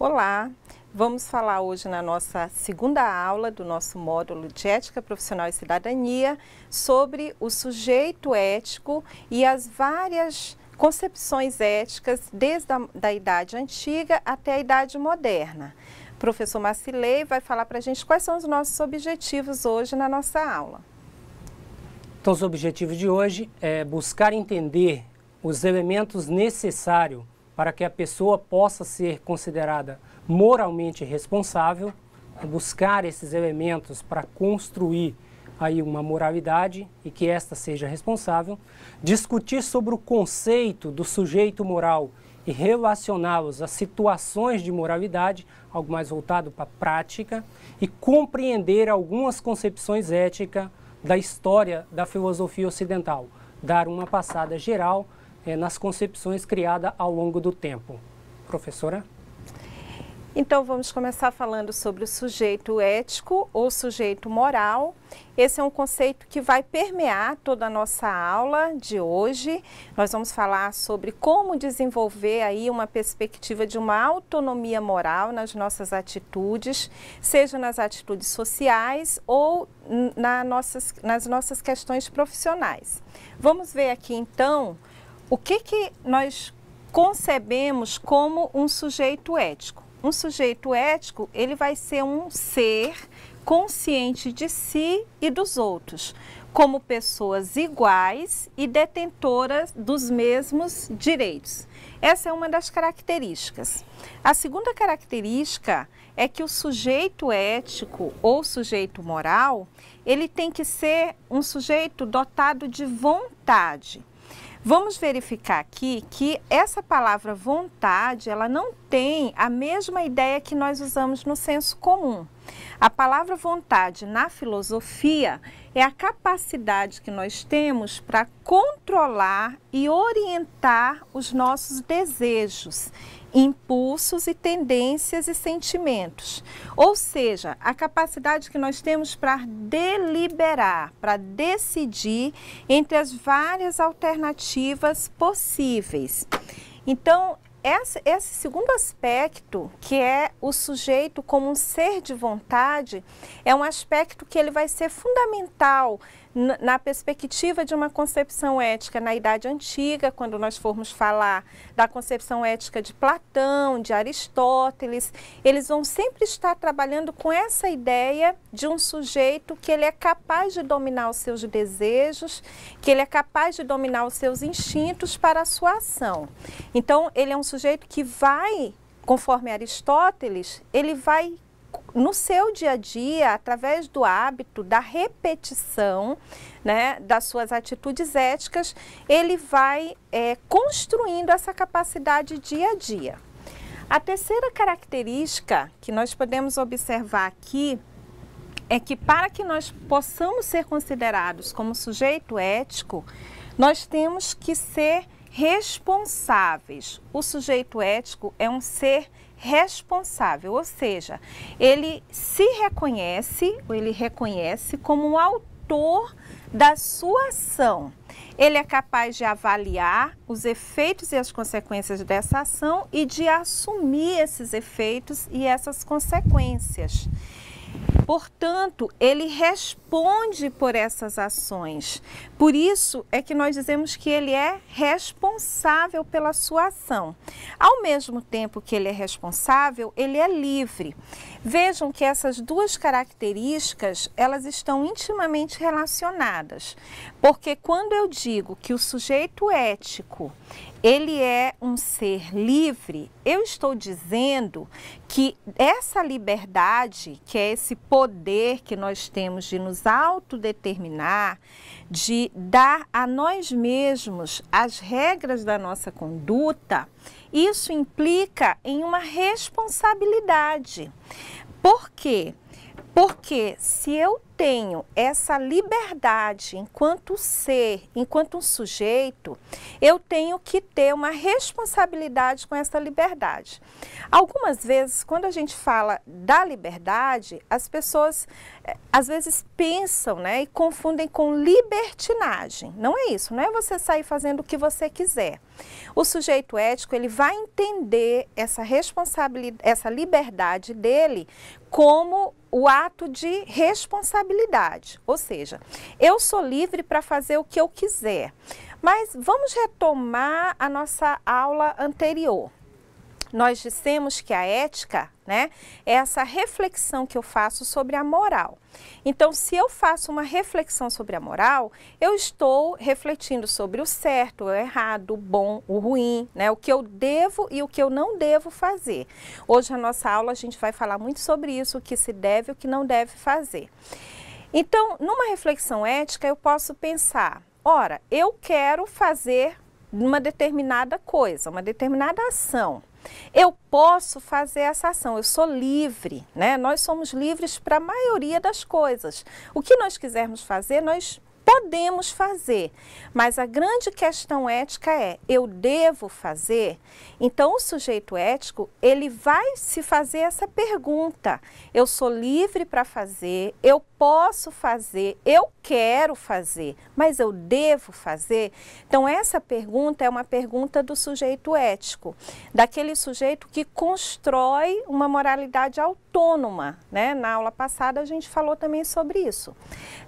Olá, vamos falar hoje na nossa segunda aula do nosso módulo de Ética Profissional e Cidadania sobre o sujeito ético e as várias concepções éticas desde a Idade Antiga até a Idade Moderna. O professor Marcilei vai falar para a gente quais são os nossos objetivos hoje na nossa aula. Então, os objetivos de hoje é buscar entender os elementos necessários para que a pessoa possa ser considerada moralmente responsável, buscar esses elementos para construir aí uma moralidade e que esta seja responsável, discutir sobre o conceito do sujeito moral e relacioná-los a situações de moralidade, algo mais voltado para a prática, e compreender algumas concepções éticas da história da filosofia ocidental, dar uma passada geral nas concepções criadas ao longo do tempo. Professora? Então, vamos começar falando sobre o sujeito ético ou sujeito moral. Esse é um conceito que vai permear toda a nossa aula de hoje. Nós vamos falar sobre como desenvolver aí uma perspectiva de uma autonomia moral nas atitudes, seja nas atitudes sociais ou nas nossas questões profissionais. Vamos ver aqui então o que nós concebemos como um sujeito ético. Um sujeito ético, ele vai ser um ser consciente de si e dos outros, como pessoas iguais e detentoras dos mesmos direitos. Essa é uma das características. A segunda característica é que o sujeito ético ou sujeito moral, ele tem que ser um sujeito dotado de vontade. Vamos verificar aqui que essa palavra vontade, ela não tem a mesma ideia que nós usamos no senso comum. A palavra vontade na filosofia é a capacidade que nós temos para controlar e orientar os nossos desejos, impulsos e tendências e sentimentos. Ou seja, a capacidade que nós temos para deliberar, para decidir entre as várias alternativas possíveis. Então, esse segundo aspecto, que é o sujeito como um ser de vontade, é um aspecto que ele vai ser fundamental na perspectiva de uma concepção ética na Idade Antiga, quando nós formos falar da concepção ética de Platão, de Aristóteles, eles vão sempre estar trabalhando com essa ideia de um sujeito que ele é capaz de dominar os seus desejos, que ele é capaz de dominar os seus instintos para a sua ação. Então, ele é um sujeito que vai, conforme Aristóteles, ele vai no seu dia a dia, através do hábito, da repetição, né, das suas atitudes éticas, ele vai construindo essa capacidade dia a dia. A terceira característica que nós podemos observar aqui é que para que nós possamos ser considerados como sujeito ético, nós temos que ser responsáveis. O sujeito ético é um ser responsável, ou seja, ele se reconhece, ou ele reconhece como um autor da sua ação. Ele é capaz de avaliar os efeitos e as consequências dessa ação e de assumir esses efeitos e essas consequências. Portanto, ele responde por essas ações. Por isso é que nós dizemos que ele é responsável pela sua ação. Ao mesmo tempo que ele é responsável, ele é livre. Vejam que essas duas características, elas estão intimamente relacionadas. Porque quando eu digo que o sujeito ético, ele é um ser livre, eu estou dizendo que essa liberdade, que é esse poder que nós temos de nos autodeterminar, de dar a nós mesmos as regras da nossa conduta, isso implica em uma responsabilidade. Por quê? Porque se eu tenho essa liberdade enquanto ser, enquanto um sujeito, eu tenho que ter uma responsabilidade com essa liberdade. Algumas vezes, quando a gente fala da liberdade, as pessoas às vezes pensam, né, e confundem com libertinagem. Não é isso, não é você sair fazendo o que você quiser. O sujeito ético, ele vai entender essa responsabilidade, essa liberdade dele como o ato de responsabilidade. Ou seja, eu sou livre para fazer o que eu quiser. Mas vamos retomar a nossa aula anterior. Nós dissemos que a ética, né, é essa reflexão que eu faço sobre a moral. Então, se eu faço uma reflexão sobre a moral, eu estou refletindo sobre o certo, o errado, o bom, o ruim, né, o que eu devo e o que eu não devo fazer. Hoje, na nossa aula, a gente vai falar muito sobre isso, o que se deve e o que não deve fazer. Então, numa reflexão ética, eu posso pensar, ora, eu quero fazer uma determinada coisa, uma determinada ação. Eu posso fazer essa ação, eu sou livre, né? Nós somos livres para a maioria das coisas. O que nós quisermos fazer, nós podemos fazer, mas a grande questão ética é, eu devo fazer? Então, o sujeito ético, ele vai se fazer essa pergunta, eu sou livre para fazer, eu posso fazer, eu quero fazer, mas eu devo fazer? Então, essa pergunta é uma pergunta do sujeito ético, daquele sujeito que constrói uma moralidade autônoma, né? Na aula passada a gente falou também sobre isso.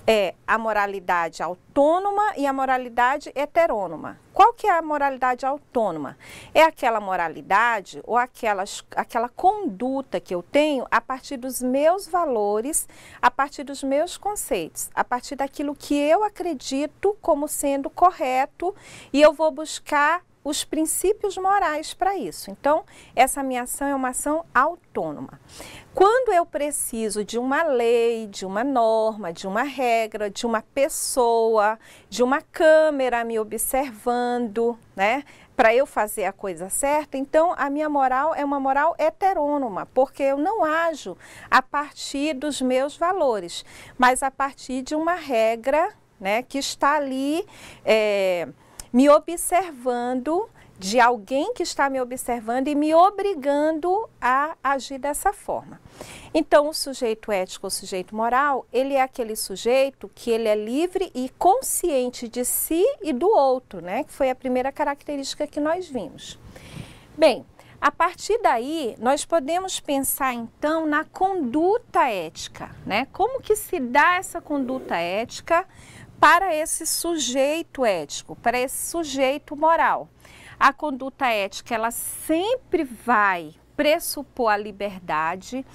É a moralidade autônoma e a moralidade heterônoma. Qual que é a moralidade autônoma? É aquela moralidade ou aquela conduta que eu tenho a partir dos meus valores, a partir dos meus conceitos, a partir daquilo que eu acredito como sendo correto e eu vou buscar os princípios morais para isso. Então, essa minha ação é uma ação autônoma. Quando eu preciso de uma lei, de uma norma, de uma regra, de uma pessoa, de uma câmera me observando, né, para eu fazer a coisa certa, então a minha moral é uma moral heterônoma, porque eu não ajo a partir dos meus valores, mas a partir de uma regra, né, que está ali me observando, de alguém que está me observando e me obrigando a agir dessa forma. Então, o sujeito ético, o sujeito moral, ele é aquele sujeito que ele é livre e consciente de si e do outro, né? Que foi a primeira característica que nós vimos. Bem, a partir daí, nós podemos pensar então na conduta ética, né? Como que se dá essa conduta ética para esse sujeito ético, para esse sujeito moral? A conduta ética, ela sempre vai pressupor a liberdade.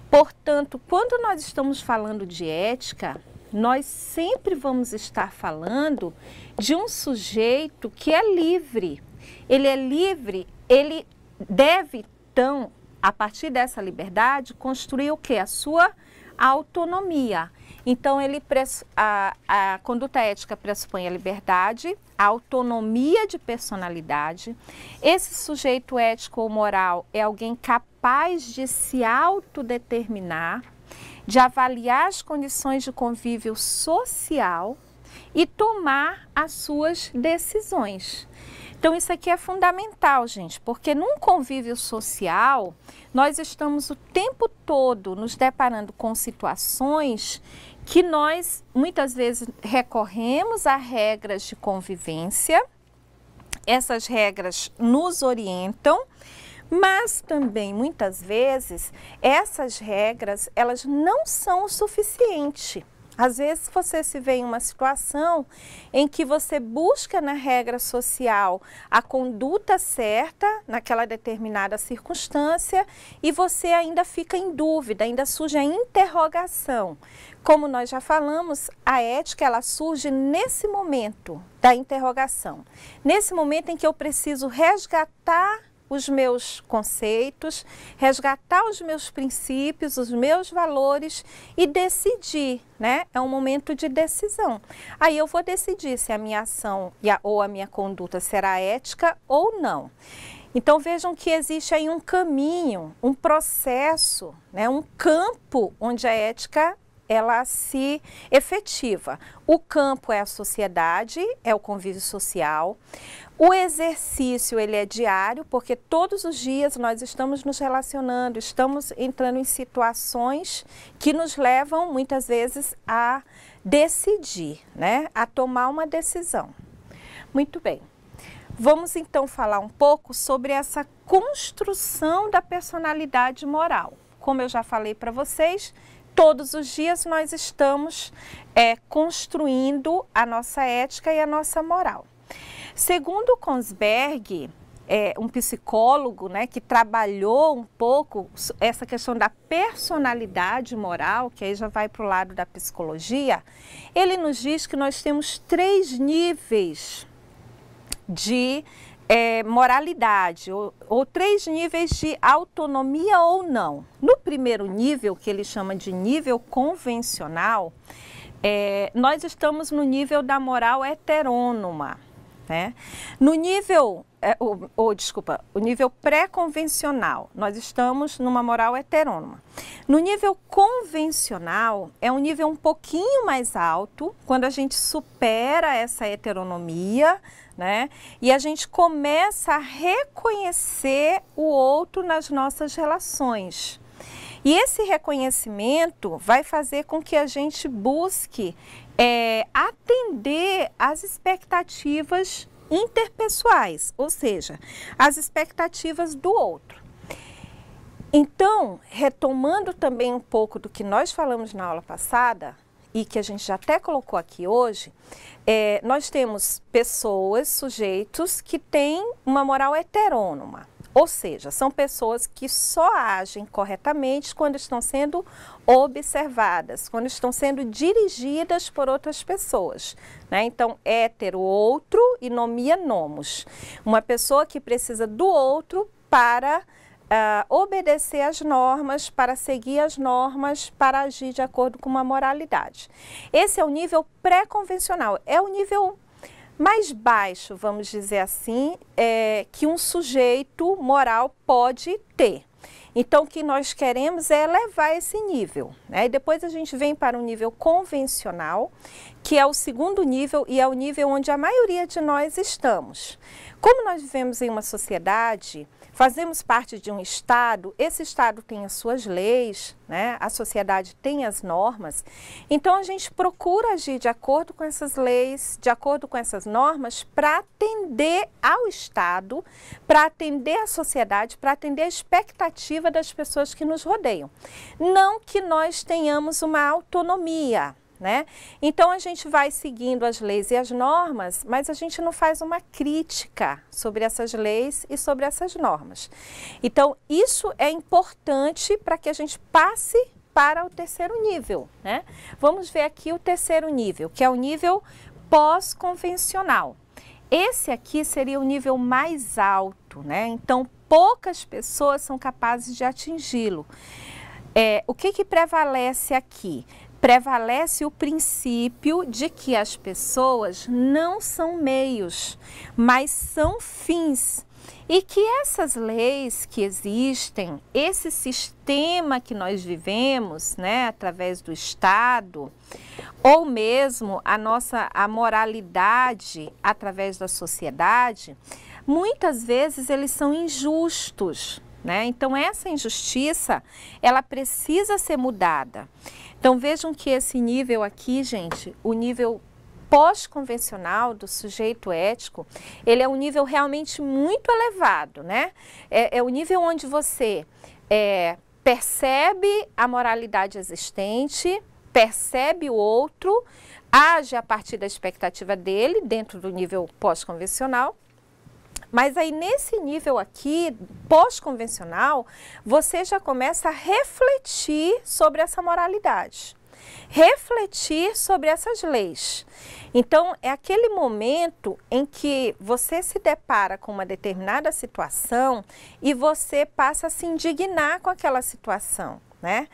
Portanto, quando nós estamos falando de ética, nós sempre vamos estar falando de um sujeito que é livre. Ele é livre, ele deve, então, a partir dessa liberdade, construir o quê? A sua autonomia. Então, a conduta ética pressupõe a liberdade, a autonomia de personalidade. Esse sujeito ético ou moral é alguém capaz de se autodeterminar, de avaliar as condições de convívio social e tomar as suas decisões. Então, isso aqui é fundamental, gente, porque num convívio social, nós estamos o tempo todo nos deparando com situações que nós, muitas vezes, recorremos a regras de convivência. Essas regras nos orientam, mas também, muitas vezes, essas regras, elas não são o suficiente. Às vezes você se vê em uma situação em que você busca na regra social a conduta certa naquela determinada circunstância e você ainda fica em dúvida, ainda surge a interrogação. Como nós já falamos, a ética ela surge nesse momento da interrogação. Nesse momento em que eu preciso resgatar os meus conceitos, resgatar os meus princípios, os meus valores e decidir, né? É um momento de decisão. Aí eu vou decidir se a minha ação ou a minha conduta será ética ou não. Então vejam que existe aí um caminho, um processo, né? Um campo onde a ética ela se efetiva. O campo é a sociedade, é o convívio social. O exercício, ele é diário, porque todos os dias nós estamos nos relacionando, estamos entrando em situações que nos levam, muitas vezes, a decidir, né? A tomar uma decisão. Muito bem. Vamos, então, falar um pouco sobre essa construção da personalidade moral. Como eu já falei para vocês, todos os dias nós estamos construindo a nossa ética e a nossa moral. Segundo Kongsberg, um psicólogo, né, que trabalhou um pouco essa questão da personalidade moral, que aí já vai para o lado da psicologia, ele nos diz que nós temos 3 níveis de moralidade, ou 3 níveis de autonomia ou não. No primeiro nível, que ele chama de nível convencional, nós estamos no nível da moral heterônoma. Né? No nível, o nível pré-convencional, nós estamos numa moral heterônoma. No nível convencional, é um nível um pouquinho mais alto, quando a gente supera essa heteronomia, né? E a gente começa a reconhecer o outro nas nossas relações. E esse reconhecimento vai fazer com que a gente busque atender às expectativas interpessoais, ou seja, as expectativas do outro. Então, retomando também um pouco do que nós falamos na aula passada, e que a gente já até colocou aqui hoje, nós temos pessoas, sujeitos que têm uma moral heterônoma. Ou seja, são pessoas que só agem corretamente quando estão sendo observadas, quando estão sendo dirigidas por outras pessoas, né? Então, hétero, outro, e nomia, nomos. Uma pessoa que precisa do outro para obedecer às normas, para seguir as normas, para agir de acordo com uma moralidade. Esse é o nível pré-convencional, é o nível mais baixo, vamos dizer assim, que um sujeito moral pode ter. Então, o que nós queremos é elevar esse nível, né? E depois a gente vem para o nível convencional, que é o segundo nível e é o nível onde a maioria de nós estamos. Como nós vivemos em uma sociedade, fazemos parte de um Estado, esse Estado tem as suas leis, né? A sociedade tem as normas, então a gente procura agir de acordo com essas leis, de acordo com essas normas, para atender ao Estado, para atender à sociedade, para atender a expectativa das pessoas que nos rodeiam. Não que nós tenhamos uma autonomia, né? Então a gente vai seguindo as leis e as normas, mas a gente não faz uma crítica sobre essas leis e sobre essas normas. Então isso é importante para que a gente passe para o terceiro nível, né? Vamos ver aqui o terceiro nível, que é o nível pós-convencional. Esse aqui seria o nível mais alto, né? Então poucas pessoas são capazes de atingi-lo. O que prevalece aqui? Prevalece o princípio de que as pessoas não são meios, mas são fins. E que essas leis que existem, esse sistema que nós vivemos, né, através do Estado, ou mesmo a moralidade através da sociedade, muitas vezes eles são injustos, né? Então essa injustiça, ela precisa ser mudada. Então vejam que esse nível aqui, gente, o nível pós-convencional do sujeito ético, ele é um nível realmente muito elevado, né? É o nível onde você percebe a moralidade existente, percebe o outro, age a partir da expectativa dele, dentro do nível pós-convencional. Mas aí nesse nível aqui, pós-convencional, você já começa a refletir sobre essa moralidade, refletir sobre essas leis. Então, é aquele momento em que você se depara com uma determinada situação e você passa a se indignar com aquela situação, né?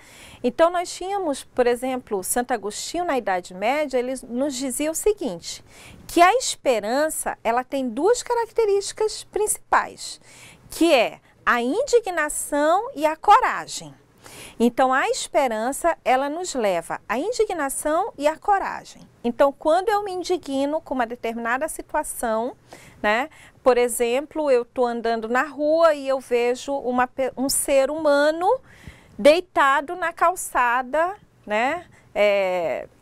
Então, nós tínhamos, por exemplo, Santo Agostinho na Idade Média, ele nos dizia o seguinte, que a esperança, ela tem 2 características principais, que é a indignação e a coragem. Então, a esperança, ela nos leva à indignação e à coragem. Então, quando eu me indigno com uma determinada situação, né? Por exemplo, eu estou andando na rua e eu vejo um ser humano deitado na calçada, né?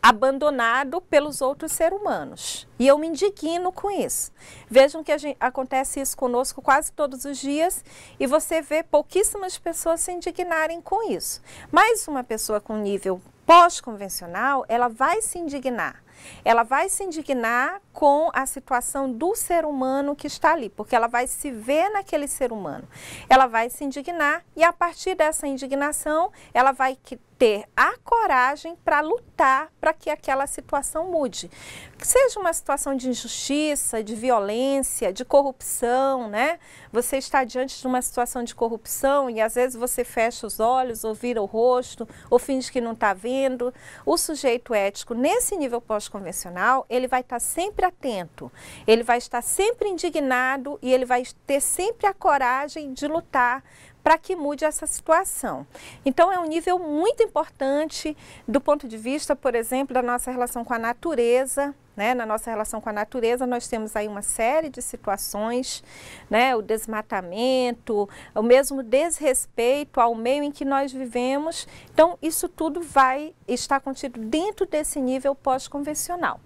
Abandonado pelos outros seres humanos. E eu me indigno com isso. Vejam que acontece isso conosco quase todos os dias e você vê pouquíssimas pessoas se indignarem com isso. Mas uma pessoa com nível pós-convencional, ela vai se indignar. Ela vai se indignar com a situação do ser humano que está ali, porque ela vai se ver naquele ser humano. Ela vai se indignar e a partir dessa indignação, ela vai ter a coragem para lutar para que aquela situação mude. Que seja uma situação de injustiça, de violência, de corrupção, né? Você está diante de uma situação de corrupção e às vezes você fecha os olhos ou vira o rosto ou finge que não está vendo. O sujeito ético, nesse nível pós-convencional, ele vai estar sempre atento, ele vai estar sempre indignado e ele vai ter sempre a coragem de lutar para que mude essa situação. Então, é um nível muito importante do ponto de vista, por exemplo, da nossa relação com a natureza, né? Na nossa relação com a natureza, nós temos aí uma série de situações, né? O desmatamento, o mesmo desrespeito ao meio em que nós vivemos. Então, isso tudo vai estar contido dentro desse nível pós-convencional.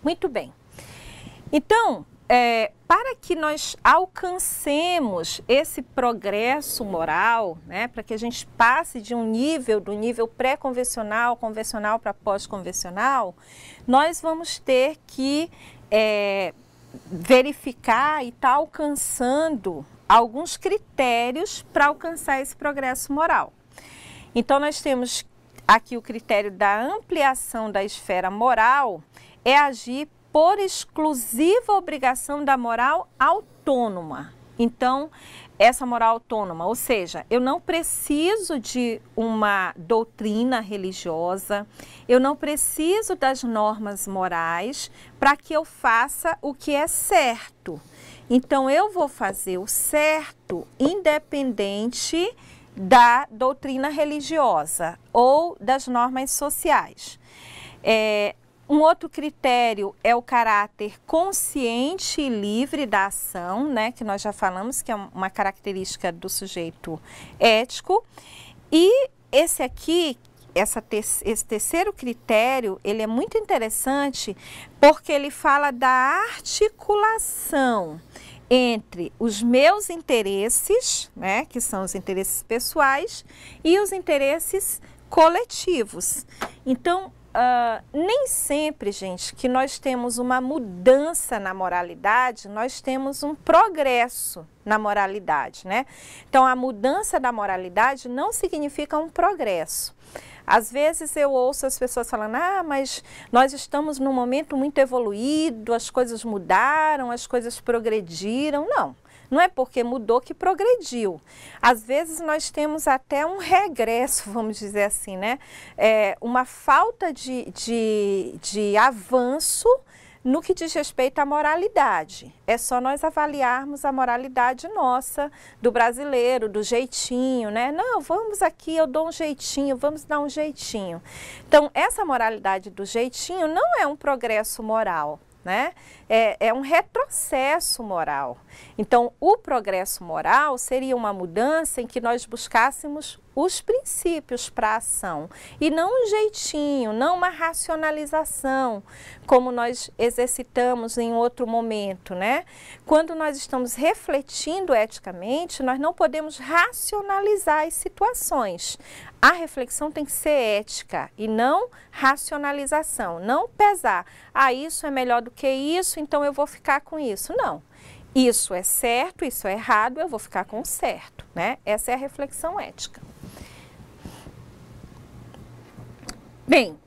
Muito bem. Então, para que nós alcancemos esse progresso moral, né, para que a gente passe de um nível, do nível pré-convencional, convencional para pós-convencional, nós vamos ter que verificar e estar alcançando alguns critérios para alcançar esse progresso moral. Então, nós temos aqui o critério da ampliação da esfera moral, é agir por exclusiva obrigação da moral autônoma. Então, essa moral autônoma, ou seja, eu não preciso de uma doutrina religiosa, eu não preciso das normas morais para que eu faça o que é certo. Então, eu vou fazer o certo independente da doutrina religiosa ou das normas sociais. Um outro critério é o caráter consciente e livre da ação, né, que nós já falamos que é uma característica do sujeito ético. E esse aqui, esse terceiro critério, ele é muito interessante porque ele fala da articulação entre os meus interesses, né, que são os interesses pessoais, e os interesses coletivos. Então, nem sempre, gente, que nós temos uma mudança na moralidade, nós temos um progresso na moralidade, né? Então, a mudança da moralidade não significa um progresso. Às vezes eu ouço as pessoas falando, mas nós estamos num momento muito evoluído, as coisas mudaram, as coisas progrediram. Não. Não é porque mudou que progrediu. Às vezes nós temos até um regresso, vamos dizer assim, né? Uma falta de avanço no que diz respeito à moralidade. É só nós avaliarmos a moralidade nossa, do brasileiro, do jeitinho, né? Não, vamos aqui, eu dou um jeitinho, vamos dar um jeitinho. Então, essa moralidade do jeitinho não é um progresso moral, né? É um retrocesso moral. Então, o progresso moral seria uma mudança em que nós buscássemos os princípios para a ação e não um jeitinho, não uma racionalização, como nós exercitamos em outro momento, né? Quando nós estamos refletindo eticamente, nós não podemos racionalizar as situações. A reflexão tem que ser ética e não racionalização, não pesar. Isso é melhor do que isso, então eu vou ficar com isso. Não. Isso é certo, isso é errado, eu vou ficar com o certo, né? Essa é a reflexão ética. Bem,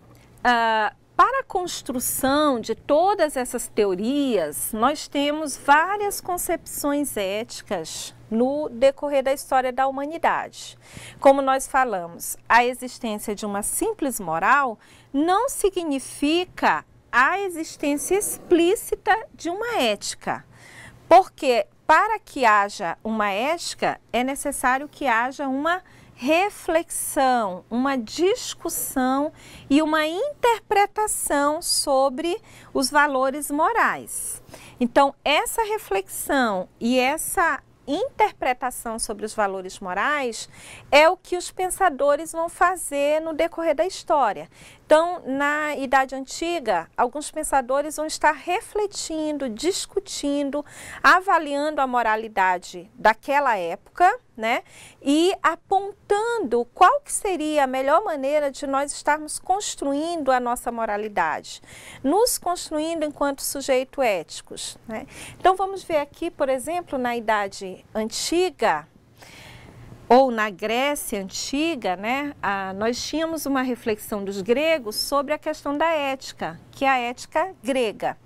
para a construção de todas essas teorias, nós temos várias concepções éticas no decorrer da história da humanidade. Como nós falamos, a existência de uma simples moral não significa a existência explícita de uma ética, porque para que haja uma ética é necessário que haja uma reflexão, uma discussão e uma interpretação sobre os valores morais. Então, essa reflexão e essa interpretação sobre os valores morais é o que os pensadores vão fazer no decorrer da história. Então, na Idade Antiga, alguns pensadores vão estar refletindo, discutindo, avaliando a moralidade daquela época, né? E apontando qual que seria a melhor maneira de nós estarmos construindo a nossa moralidade, nos construindo enquanto sujeito éticos, né? Então, vamos ver aqui, por exemplo, na Idade Antiga, ou na Grécia Antiga, né, nós tínhamos uma reflexão dos gregos sobre a questão da ética, que é a ética grega.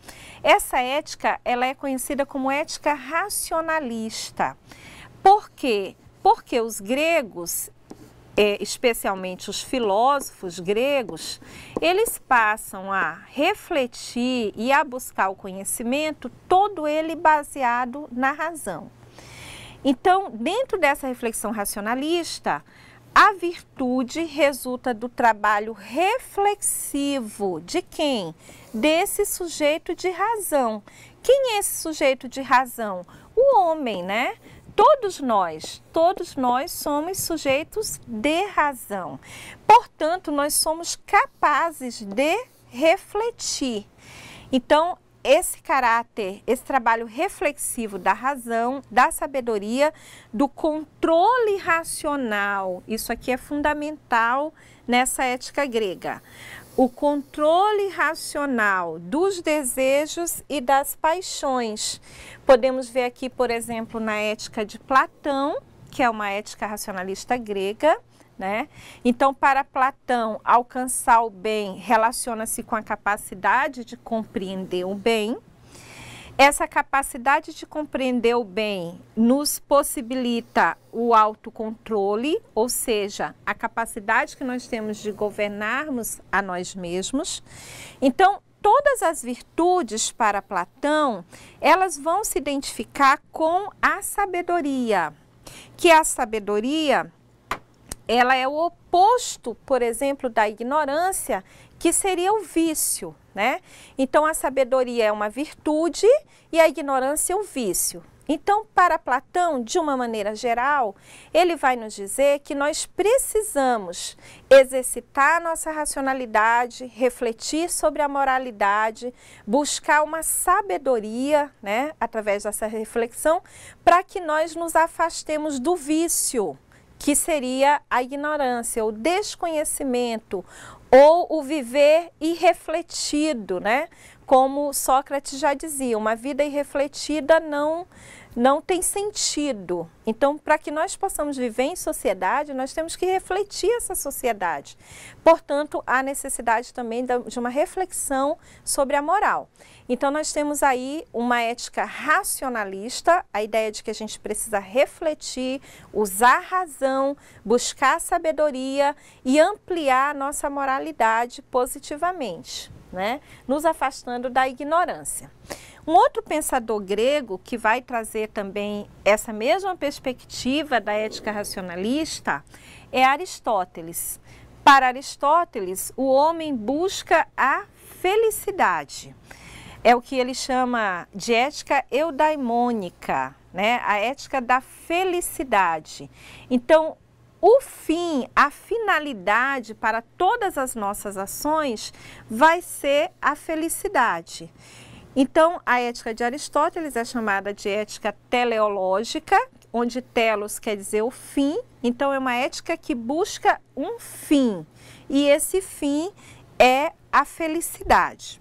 Essa ética, ela é conhecida como ética racionalista. Por quê? Porque os gregos, especialmente os filósofos gregos, eles passam a refletir e a buscar o conhecimento, todo ele baseado na razão. Então, dentro dessa reflexão racionalista, a virtude resulta do trabalho reflexivo de quem? Desse sujeito de razão. Quem é esse sujeito de razão? O homem, né? Todos nós somos sujeitos de razão. Portanto, nós somos capazes de refletir. Então, esse caráter, esse trabalho reflexivo da razão, da sabedoria, do controle racional, isso aqui é fundamental nessa ética grega. O controle racional dos desejos e das paixões. Podemos ver aqui, por exemplo, na ética de Platão, que é uma ética racionalista grega, né? Então, para Platão, alcançar o bem relaciona-se com a capacidade de compreender o bem. Essa capacidade de compreender o bem nos possibilita o autocontrole, ou seja, a capacidade que nós temos de governarmos a nós mesmos. Então, todas as virtudes para Platão, elas vão se identificar com a sabedoria, que a sabedoria, ela é o oposto, por exemplo, da ignorância, que seria o vício, né? Então, a sabedoria é uma virtude e a ignorância é o vício. Então, para Platão, de uma maneira geral, ele vai nos dizer que nós precisamos exercitar a nossa racionalidade, refletir sobre a moralidade, buscar uma sabedoria, né, através dessa reflexão, para que nós nos afastemos do vício, que seria a ignorância, o desconhecimento, ou o viver irrefletido, né? Como Sócrates já dizia, uma vida irrefletida não tem sentido. Então, para que nós possamos viver em sociedade, nós temos que refletir essa sociedade. Portanto, há necessidade também de uma reflexão sobre a moral. Então, nós temos aí uma ética racionalista, a ideia de que a gente precisa refletir, usar a razão, buscar a sabedoria e ampliar a nossa moralidade positivamente, né? Nos afastando da ignorância. Um outro pensador grego que vai trazer também essa mesma perspectiva da ética racionalista é Aristóteles. Para Aristóteles, o homem busca a felicidade. É o que ele chama de ética eudaimônica, né? A ética da felicidade. Então, o fim, a finalidade para todas as nossas ações vai ser a felicidade. Então, a ética de Aristóteles é chamada de ética teleológica, onde telos quer dizer o fim. Então, é uma ética que busca um fim, e esse fim é a felicidade.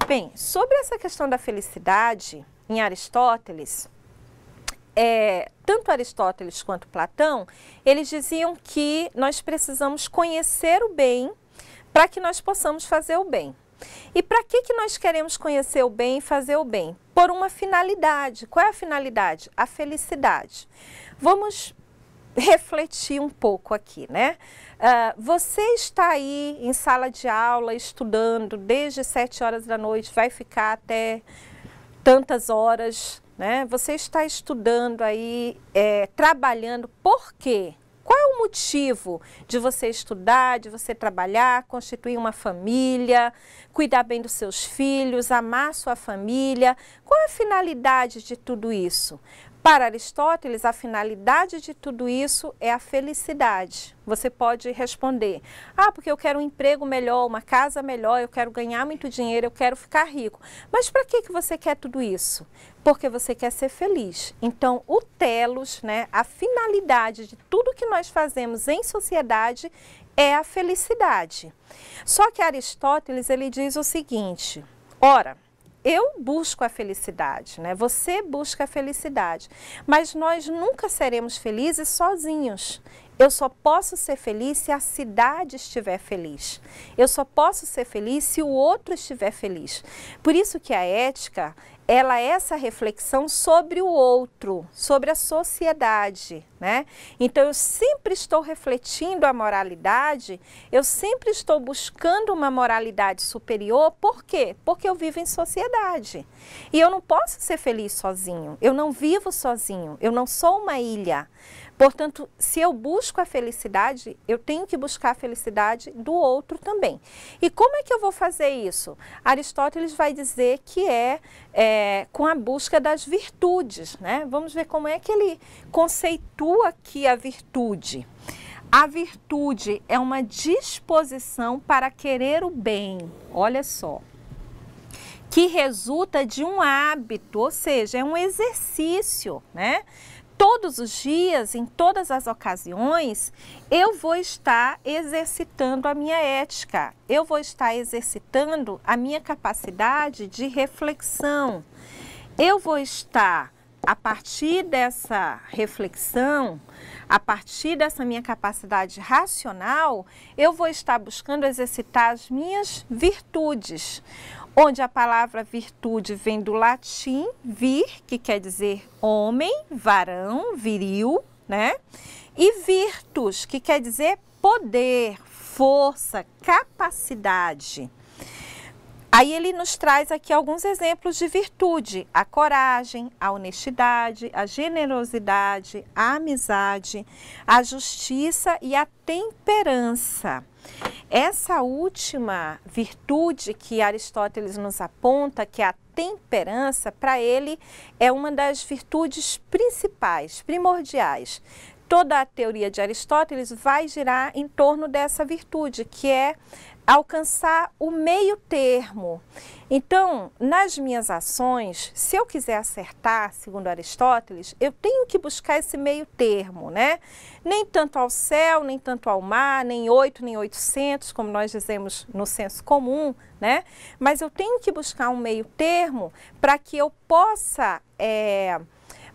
Bem, sobre essa questão da felicidade, em Aristóteles, tanto Aristóteles quanto Platão, eles diziam que nós precisamos conhecer o bem para que nós possamos fazer o bem. E para que nós queremos conhecer o bem e fazer o bem? Por uma finalidade. Qual é a finalidade? A felicidade. Vamos refletir um pouco aqui, né? Você está aí em sala de aula estudando desde 7 horas da noite, vai ficar até tantas horas, né? Você está estudando aí, trabalhando, por quê? Qual é o motivo de você estudar, de você trabalhar, constituir uma família, cuidar bem dos seus filhos, amar sua família? Qual é a finalidade de tudo isso? Para Aristóteles, a finalidade de tudo isso é a felicidade. Você pode responder, porque eu quero um emprego melhor, uma casa melhor, eu quero ganhar muito dinheiro, eu quero ficar rico. Mas para que você quer tudo isso? Porque você quer ser feliz. Então, o telos, né, a finalidade de tudo que nós fazemos em sociedade é a felicidade. Só que Aristóteles, ele diz o seguinte, ora, eu busco a felicidade, né? Você busca a felicidade, mas nós nunca seremos felizes sozinhos. Eu só posso ser feliz se a cidade estiver feliz. Eu só posso ser feliz se o outro estiver feliz. Por isso que a ética, ela é essa reflexão sobre o outro, sobre a sociedade, né? Então, eu sempre estou refletindo a moralidade, eu sempre estou buscando uma moralidade superior. Por quê? Porque eu vivo em sociedade. E eu não posso ser feliz sozinho, eu não vivo sozinho, eu não sou uma ilha. Portanto, se eu busco a felicidade, eu tenho que buscar a felicidade do outro também. E como é que eu vou fazer isso? Aristóteles vai dizer que é com a busca das virtudes, né? Vamos ver como é que ele conceitua aqui a virtude. A virtude é uma disposição para querer o bem, olha só, que resulta de um hábito, ou seja, é um exercício, né? Todos os dias, em todas as ocasiões, eu vou estar exercitando a minha ética, eu vou estar exercitando a minha capacidade de reflexão. Eu vou estar, a partir dessa reflexão, a partir dessa minha capacidade racional, eu vou estar buscando exercitar as minhas virtudes, onde a palavra virtude vem do latim vir, que quer dizer homem, varão, viril, né? E virtus, que quer dizer poder, força, capacidade. Aí ele nos traz aqui alguns exemplos de virtude: a coragem, a honestidade, a generosidade, a amizade, a justiça e a temperança. Essa última virtude que Aristóteles nos aponta, que é a temperança, para ele é uma das virtudes principais, primordiais. Toda a teoria de Aristóteles vai girar em torno dessa virtude, que é alcançar o meio termo. Então, nas minhas ações, se eu quiser acertar, segundo Aristóteles, eu tenho que buscar esse meio termo, né? Nem tanto ao céu, nem tanto ao mar, nem 8, nem 800, como nós dizemos no senso comum, né? Mas eu tenho que buscar um meio termo para que eu possa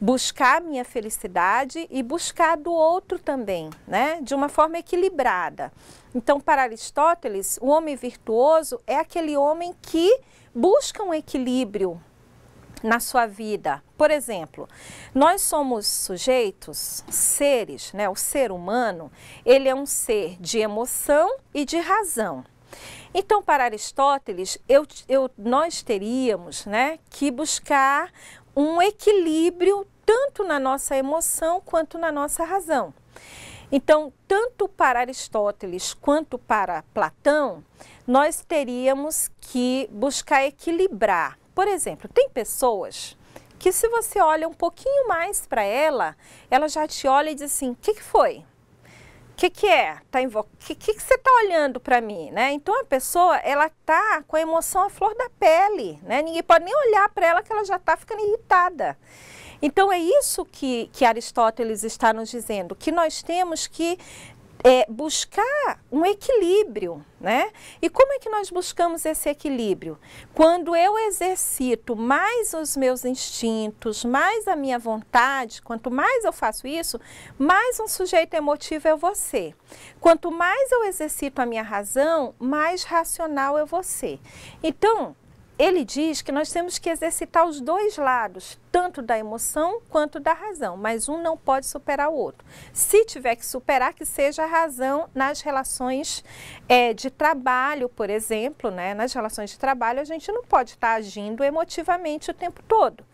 buscar a minha felicidade e buscar do outro também, né? De uma forma equilibrada. Então, para Aristóteles, o homem virtuoso é aquele homem que busca um equilíbrio na sua vida. Por exemplo, nós somos sujeitos, seres, né? O ser humano, ele é um ser de emoção e de razão. Então, para Aristóteles, nós teríamos, né, que buscar um equilíbrio tanto na nossa emoção quanto na nossa razão. Então, tanto para Aristóteles quanto para Platão, nós teríamos que buscar equilibrar. Por exemplo, tem pessoas que, se você olha um pouquinho mais para ela já te olha e diz assim: o que foi? O que é? Que você está olhando para mim, né? Então, a pessoa, ela está com a emoção à flor da pele, né? Ninguém pode nem olhar para ela que ela já está ficando irritada. Então, é isso que Aristóteles está nos dizendo, que nós temos que buscar um equilíbrio, né? E como é que nós buscamos esse equilíbrio? Quando eu exercito mais os meus instintos, mais a minha vontade, quanto mais eu faço isso, mais um sujeito emotivo eu vou ser. Quanto mais eu exercito a minha razão, mais racional eu vou ser. Então, ele diz que nós temos que exercitar os dois lados, tanto da emoção quanto da razão, mas um não pode superar o outro. Se tiver que superar, que seja a razão nas relações de trabalho, por exemplo, né? Nas relações de trabalho a gente não pode estar agindo emotivamente o tempo todo.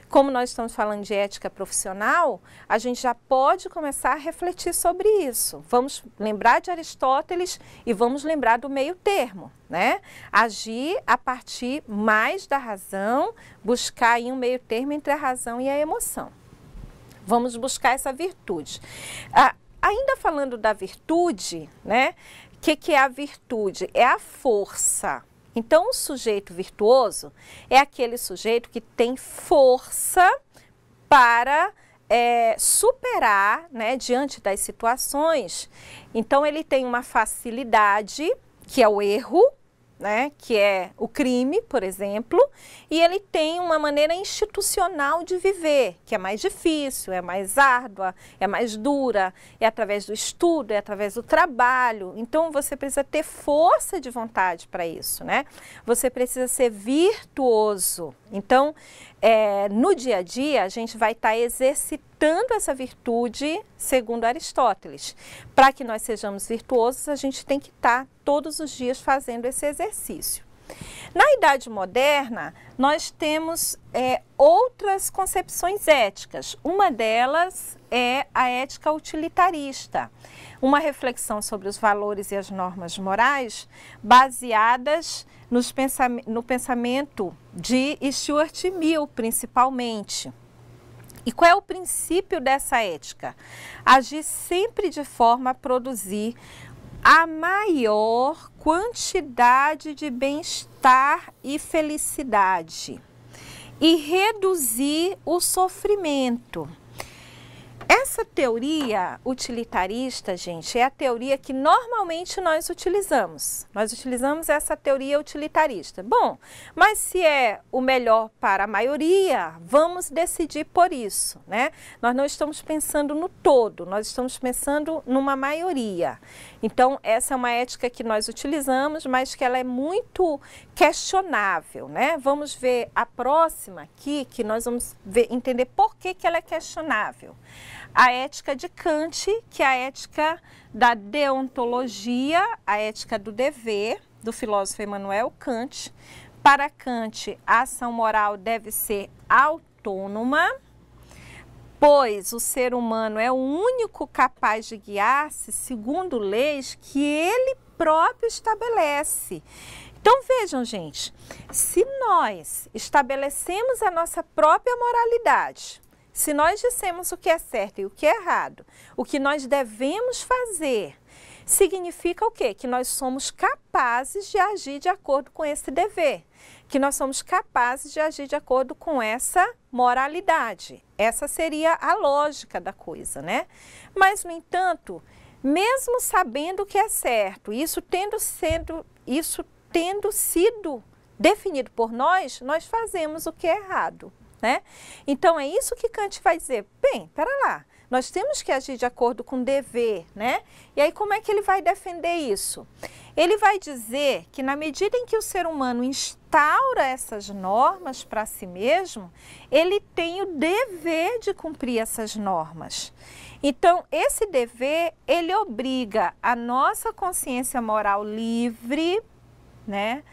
Como nós estamos falando de ética profissional, a gente já pode começar a refletir sobre isso. Vamos lembrar de Aristóteles e vamos lembrar do meio termo, né? Agir a partir mais da razão, buscar aí um meio termo entre a razão e a emoção. Vamos buscar essa virtude. Ainda falando da virtude, né? O que é a virtude? É a força. Então, o sujeito virtuoso é aquele sujeito que tem força para superar, né, diante das situações. Então, ele tem uma facilidade, que é o erro, né, que é o crime, por exemplo, e ele tem uma maneira institucional de viver, que é mais difícil, é mais árdua, é mais dura, é através do estudo, é através do trabalho. Então, você precisa ter força de vontade para isso, né? Você precisa ser virtuoso. Então, no dia a dia, a gente vai estar exercitando essa virtude, segundo Aristóteles. Para que nós sejamos virtuosos, a gente tem que estar todos os dias fazendo esse exercício. Na Idade Moderna, nós temos outras concepções éticas. Uma delas é a ética utilitarista, uma reflexão sobre os valores e as normas morais baseadas no pensamento de Stuart Mill, principalmente. E qual é o princípio dessa ética? Agir sempre de forma a produzir a maior quantidade de bem-estar e felicidade e reduzir o sofrimento. Essa teoria utilitarista, gente, é a teoria que normalmente nós utilizamos. Nós utilizamos essa teoria utilitarista. Bom, mas se é o melhor para a maioria, vamos decidir por isso, né? Nós não estamos pensando no todo, nós estamos pensando numa maioria. Então, essa é uma ética que nós utilizamos, mas que ela é muito questionável, né? Vamos ver a próxima aqui, que nós vamos entender por que ela é questionável. A ética de Kant, que é a ética da deontologia, a ética do dever, do filósofo Immanuel Kant. Para Kant, a ação moral deve ser autônoma, pois o ser humano é o único capaz de guiar-se segundo leis que ele próprio estabelece. Então vejam, gente, se nós estabelecemos a nossa própria moralidade, se nós dissemos o que é certo e o que é errado, o que nós devemos fazer, significa o quê? Que nós somos capazes de agir de acordo com esse dever, que nós somos capazes de agir de acordo com essa moralidade. Essa seria a lógica da coisa, né? Mas, no entanto, mesmo sabendo o que é certo, isso tendo sido definido por nós, nós fazemos o que é errado, né? Então, é isso que Kant vai dizer. Bem, pera lá, nós temos que agir de acordo com o dever, né? E aí, como é que ele vai defender isso? Ele vai dizer que na medida em que o ser humano instaura essas normas para si mesmo, ele tem o dever de cumprir essas normas. Então, esse dever, ele obriga a nossa consciência moral livre, né,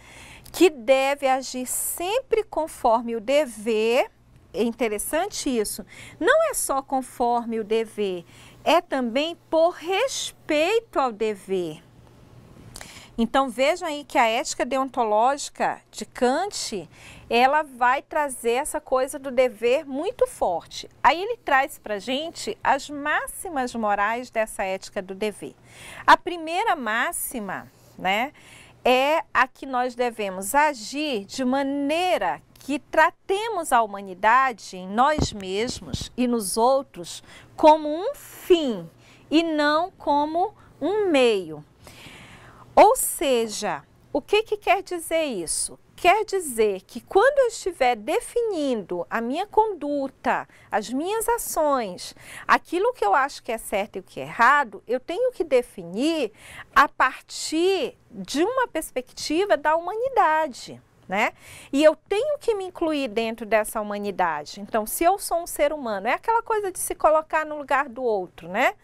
que deve agir sempre conforme o dever. É interessante isso. Não é só conforme o dever, é também por respeito ao dever. Então, vejam aí que a ética deontológica de Kant, ela vai trazer essa coisa do dever muito forte. Aí ele traz para a gente as máximas morais dessa ética do dever. A primeira máxima, né, é a que nós devemos agir de maneira que tratemos a humanidade em nós mesmos e nos outros como um fim e não como um meio. Ou seja, o que quer dizer isso? Quer dizer que quando eu estiver definindo a minha conduta, as minhas ações, aquilo que eu acho que é certo e o que é errado, eu tenho que definir a partir de uma perspectiva da humanidade, né? E eu tenho que me incluir dentro dessa humanidade. Então, se eu sou um ser humano, é aquela coisa de se colocar no lugar do outro, né?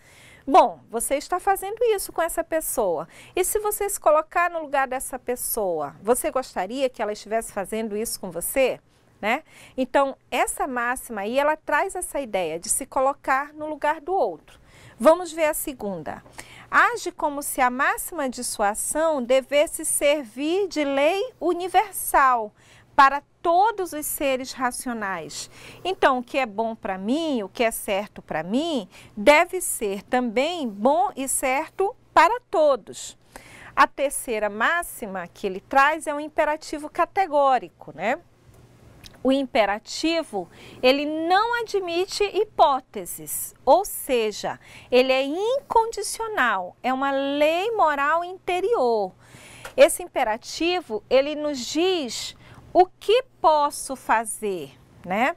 Bom, você está fazendo isso com essa pessoa. E se você se colocar no lugar dessa pessoa, você gostaria que ela estivesse fazendo isso com você? Né? Então, essa máxima aí, ela traz essa ideia de se colocar no lugar do outro. Vamos ver a segunda. Age como se a máxima de sua ação devesse servir de lei universal para todos os seres racionais. Então, o que é bom para mim, o que é certo para mim, deve ser também bom e certo para todos. A terceira máxima que ele traz é um imperativo categórico, né? O imperativo, ele não admite hipóteses, ou seja, ele é incondicional, é uma lei moral interior. Esse imperativo, ele nos diz o que posso fazer, né?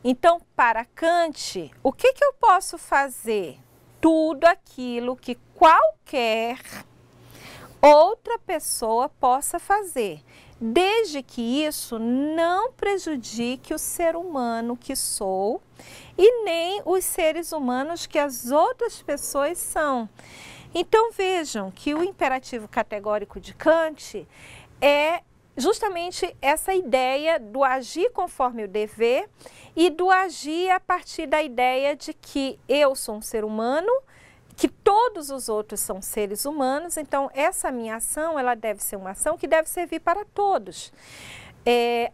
Então, para Kant, o que eu posso fazer? Tudo aquilo que qualquer outra pessoa possa fazer, desde que isso não prejudique o ser humano que sou e nem os seres humanos que as outras pessoas são. Então, vejam que o imperativo categórico de Kant é justamente essa ideia do agir conforme o dever e do agir a partir da ideia de que eu sou um ser humano, que todos os outros são seres humanos, então essa minha ação, ela deve ser uma ação que deve servir para todos.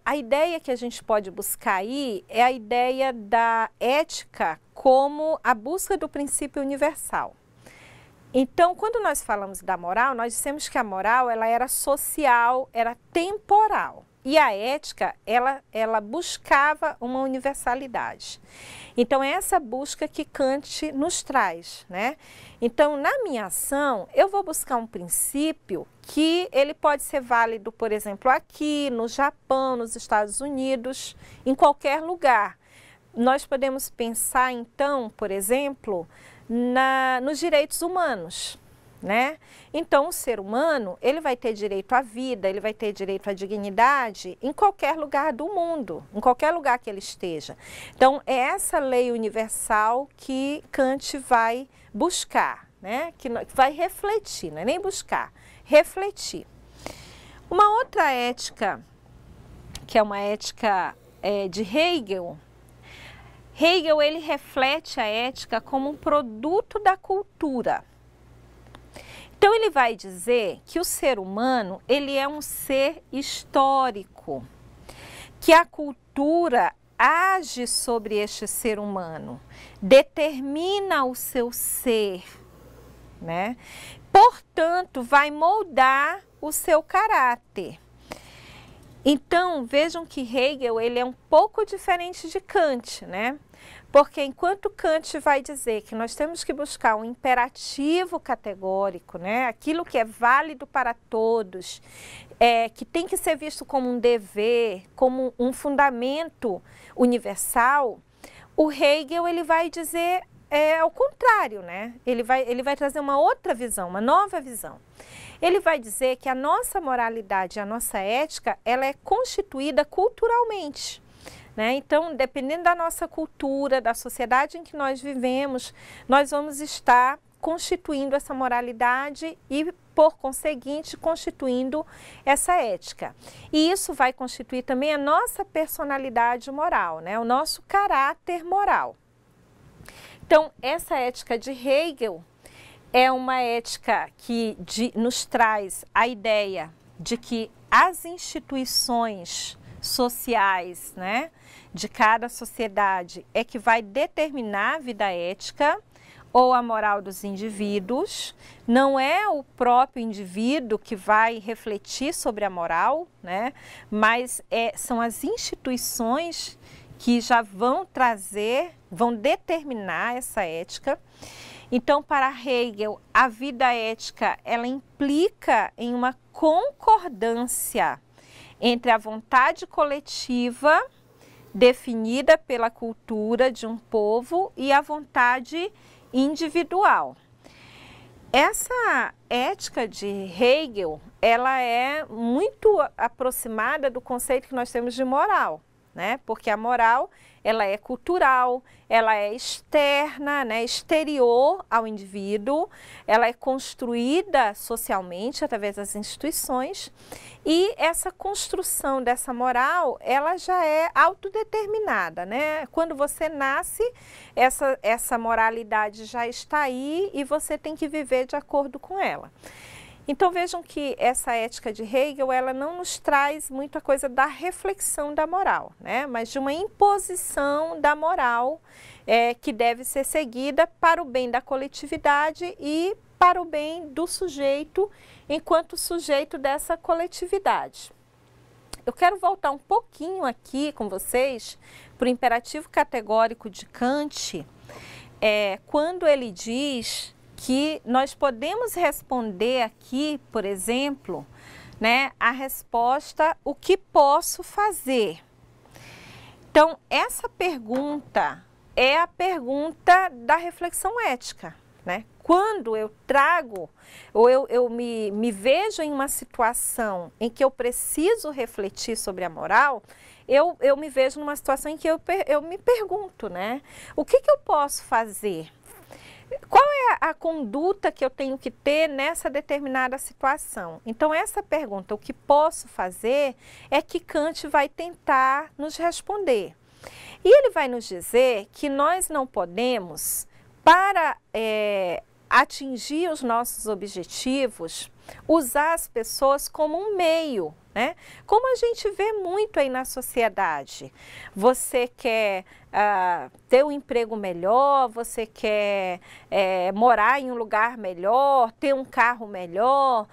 A ideia que a gente pode buscar aí é a ideia da ética como a busca do princípio universal. Então, quando nós falamos da moral, nós dissemos que a moral ela era social, era temporal. E a ética, ela buscava uma universalidade. Então, é essa busca que Kant nos traz, né? Então, na minha ação, eu vou buscar um princípio que ele pode ser válido, por exemplo, aqui, no Japão, nos Estados Unidos, em qualquer lugar. Nós podemos pensar, então, por exemplo, nos direitos humanos, né? Então, o ser humano, ele vai ter direito à vida, ele vai ter direito à dignidade em qualquer lugar do mundo, em qualquer lugar que ele esteja. Então, é essa lei universal que Kant vai buscar, né? Que vai refletir, não é nem buscar, refletir. Uma outra ética, que é uma ética de Hegel, Hegel, ele reflete a ética como um produto da cultura. Então, ele vai dizer que o ser humano, ele é um ser histórico, que a cultura age sobre este ser humano, determina o seu ser, né? Portanto, vai moldar o seu caráter. Então, vejam que Hegel, ele é um pouco diferente de Kant, né? Porque enquanto Kant vai dizer que nós temos que buscar um imperativo categórico, né? Aquilo que é válido para todos, que tem que ser visto como um dever, como um fundamento universal, o Hegel ele vai dizer ao contrário, né? Ele vai trazer uma outra visão, uma nova visão. Ele vai dizer que a nossa moralidade, a nossa ética, ela é constituída culturalmente. Né? Então, dependendo da nossa cultura, da sociedade em que nós vivemos, nós vamos estar constituindo essa moralidade e, por conseguinte, constituindo essa ética. E isso vai constituir também a nossa personalidade moral, né? O nosso caráter moral. Então, essa ética de Hegel é uma ética que nos traz a ideia de que as instituições sociais, né, de cada sociedade é que vai determinar a vida ética ou a moral dos indivíduos. Não é o próprio indivíduo que vai refletir sobre a moral, né, mas são as instituições que já vão determinar essa ética. Então, para Hegel, a vida ética, ela implica em uma concordância entre a vontade coletiva definida pela cultura de um povo e a vontade individual. Essa ética de Hegel, ela é muito aproximada do conceito que nós temos de moral, né? Porque a moral, ela é cultural, ela é externa, né, exterior ao indivíduo, ela é construída socialmente através das instituições, e essa construção dessa moral, ela já é autodeterminada, né? Quando você nasce, essa moralidade já está aí e você tem que viver de acordo com ela. Então vejam que essa ética de Hegel, ela não nos traz muita coisa da reflexão da moral, né? Mas de uma imposição da moral que deve ser seguida para o bem da coletividade e para o bem do sujeito enquanto sujeito dessa coletividade. Eu quero voltar um pouquinho aqui com vocês para o imperativo categórico de Kant, quando ele diz que nós podemos responder aqui, por exemplo, né, a resposta, o que posso fazer? Então, essa pergunta é a pergunta da reflexão ética, né? Quando eu trago, ou eu me vejo em uma situação em que eu preciso refletir sobre a moral, eu me vejo numa situação em que eu me pergunto, né? O que eu posso fazer? Qual é a conduta que eu tenho que ter nessa determinada situação? Então, essa pergunta, o que posso fazer, é que Kant vai tentar nos responder. E ele vai nos dizer que nós não podemos, para atingir os nossos objetivos, usar as pessoas como um meio, né? Como a gente vê muito aí na sociedade. Você quer ter um emprego melhor, você quer morar em um lugar melhor, ter um carro melhor,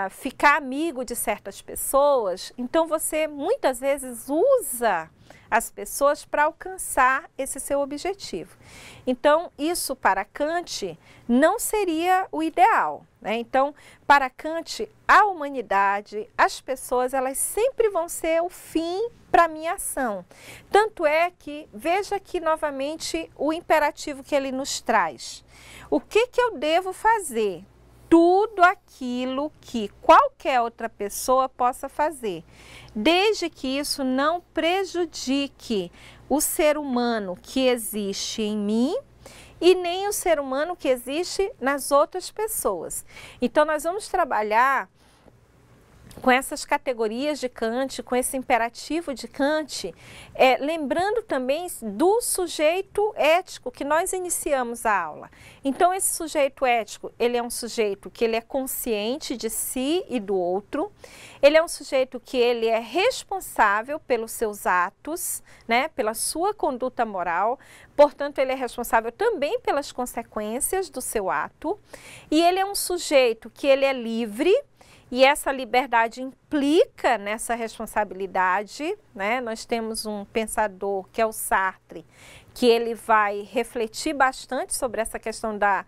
ficar amigo de certas pessoas. Então você muitas vezes usa as pessoas para alcançar esse seu objetivo. Então, isso para Kant não seria o ideal, né? Então, para Kant, a humanidade, as pessoas, elas sempre vão ser o fim para a minha ação. Tanto é que, veja aqui novamente o imperativo que ele nos traz. O que eu devo fazer? Tudo aquilo que qualquer outra pessoa possa fazer, desde que isso não prejudique o ser humano que existe em mim e nem o ser humano que existe nas outras pessoas. Então, nós vamos trabalhar com essas categorias de Kant, com esse imperativo de Kant, lembrando também do sujeito ético que nós iniciamos a aula. Então, esse sujeito ético, ele é um sujeito que ele é consciente de si e do outro, ele é um sujeito que ele é responsável pelos seus atos, né, pela sua conduta moral, portanto, ele é responsável também pelas consequências do seu ato, e ele é um sujeito que ele é livre. E essa liberdade implica nessa responsabilidade, né? Nós temos um pensador que é o Sartre, que ele vai refletir bastante sobre essa questão da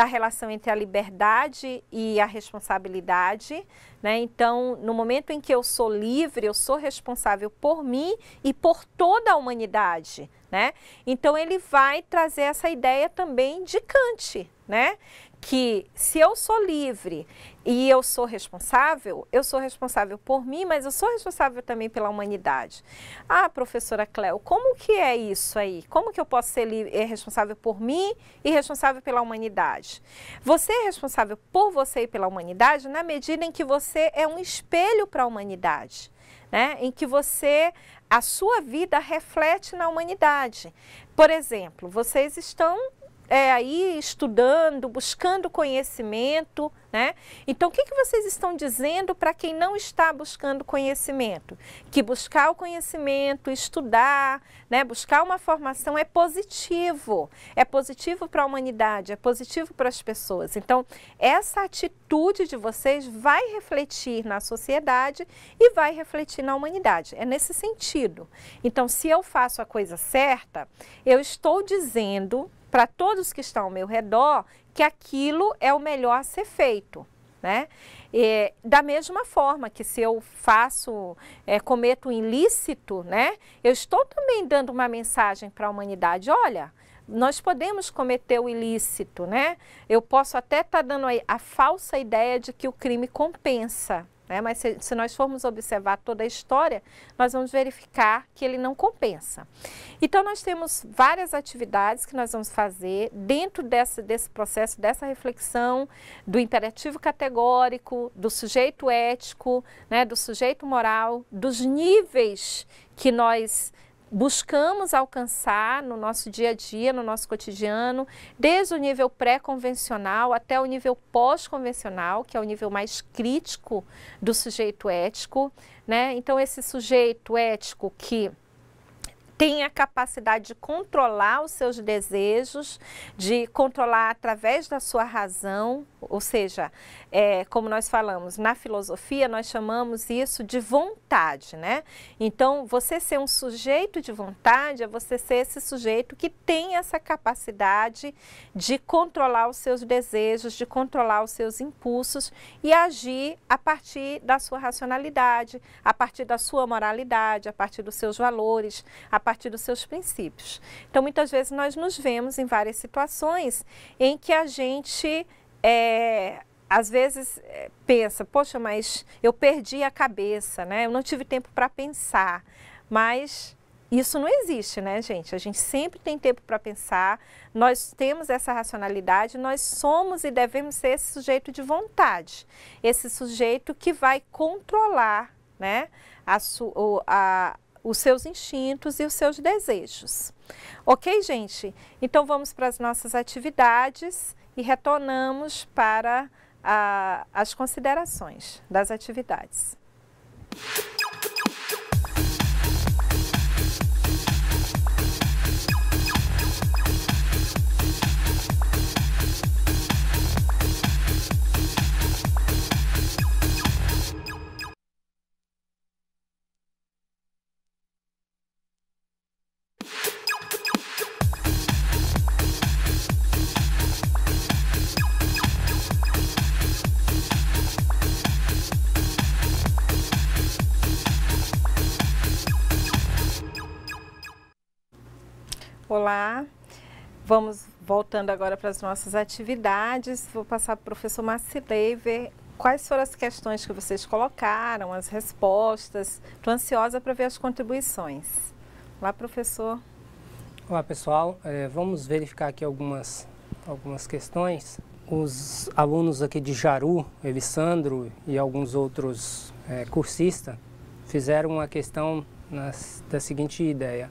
relação entre a liberdade e a responsabilidade, né? Então, no momento em que eu sou livre, eu sou responsável por mim e por toda a humanidade, né? Então, ele vai trazer essa ideia também de Kant, né? Que se eu sou livre e eu sou responsável por mim, mas eu sou responsável também pela humanidade. Ah, professora Cléo, como que é isso aí? Como que eu posso ser responsável por mim e responsável pela humanidade? Você é responsável por você e pela humanidade na medida em que você é um espelho para a humanidade, né? Em que a sua vida reflete na humanidade. Por exemplo, vocês estão aí estudando, buscando conhecimento, né? Então, o que vocês estão dizendo para quem não está buscando conhecimento? Que buscar o conhecimento, estudar, né? Buscar uma formação é positivo para a humanidade, é positivo para as pessoas. Então, essa atitude de vocês vai refletir na sociedade e vai refletir na humanidade. É nesse sentido. Então, se eu faço a coisa certa, eu estou dizendo para todos que estão ao meu redor que aquilo é o melhor a ser feito, né? Da mesma forma que se eu cometo um ilícito, né? Eu estou também dando uma mensagem para a humanidade, olha, nós podemos cometer o ilícito, né? Eu posso até estar dando a falsa ideia de que o crime compensa, né? Mas se nós formos observar toda a história, nós vamos verificar que ele não compensa. Então, nós temos várias atividades que nós vamos fazer dentro desse processo, dessa reflexão do imperativo categórico, do sujeito ético, né, do sujeito moral, dos níveis que nós buscamos alcançar no nosso dia a dia, no nosso cotidiano, desde o nível pré-convencional até o nível pós-convencional, que é o nível mais crítico do sujeito ético, né? Então, esse sujeito ético que tem a capacidade de controlar os seus desejos, de controlar através da sua razão, ou seja, como nós falamos, na filosofia nós chamamos isso de vontade, né? Então, você ser um sujeito de vontade é você ser esse sujeito que tem essa capacidade de controlar os seus desejos, de controlar os seus impulsos e agir a partir da sua racionalidade, a partir da sua moralidade, a partir dos seus valores, a partir dos seus princípios. Então, muitas vezes nós nos vemos em várias situações em que a gente, às vezes, pensa, poxa, mas eu perdi a cabeça, né? Eu não tive tempo para pensar, mas isso não existe, né, gente? A gente sempre tem tempo para pensar, nós temos essa racionalidade, nós somos e devemos ser esse sujeito de vontade, esse sujeito que vai controlar, né, os seus instintos e os seus desejos. Ok, gente? Então, vamos para as nossas atividades e retornamos para as considerações das atividades. Olá, vamos voltando agora para as nossas atividades. Vou passar para o professor Marcilei ver quais foram as questões que vocês colocaram, as respostas. Estou ansiosa para ver as contribuições. Olá, professor. Olá, pessoal. Vamos verificar aqui algumas questões. Os alunos aqui de Jaru, Evissandro e alguns outros cursistas fizeram uma questão da seguinte ideia.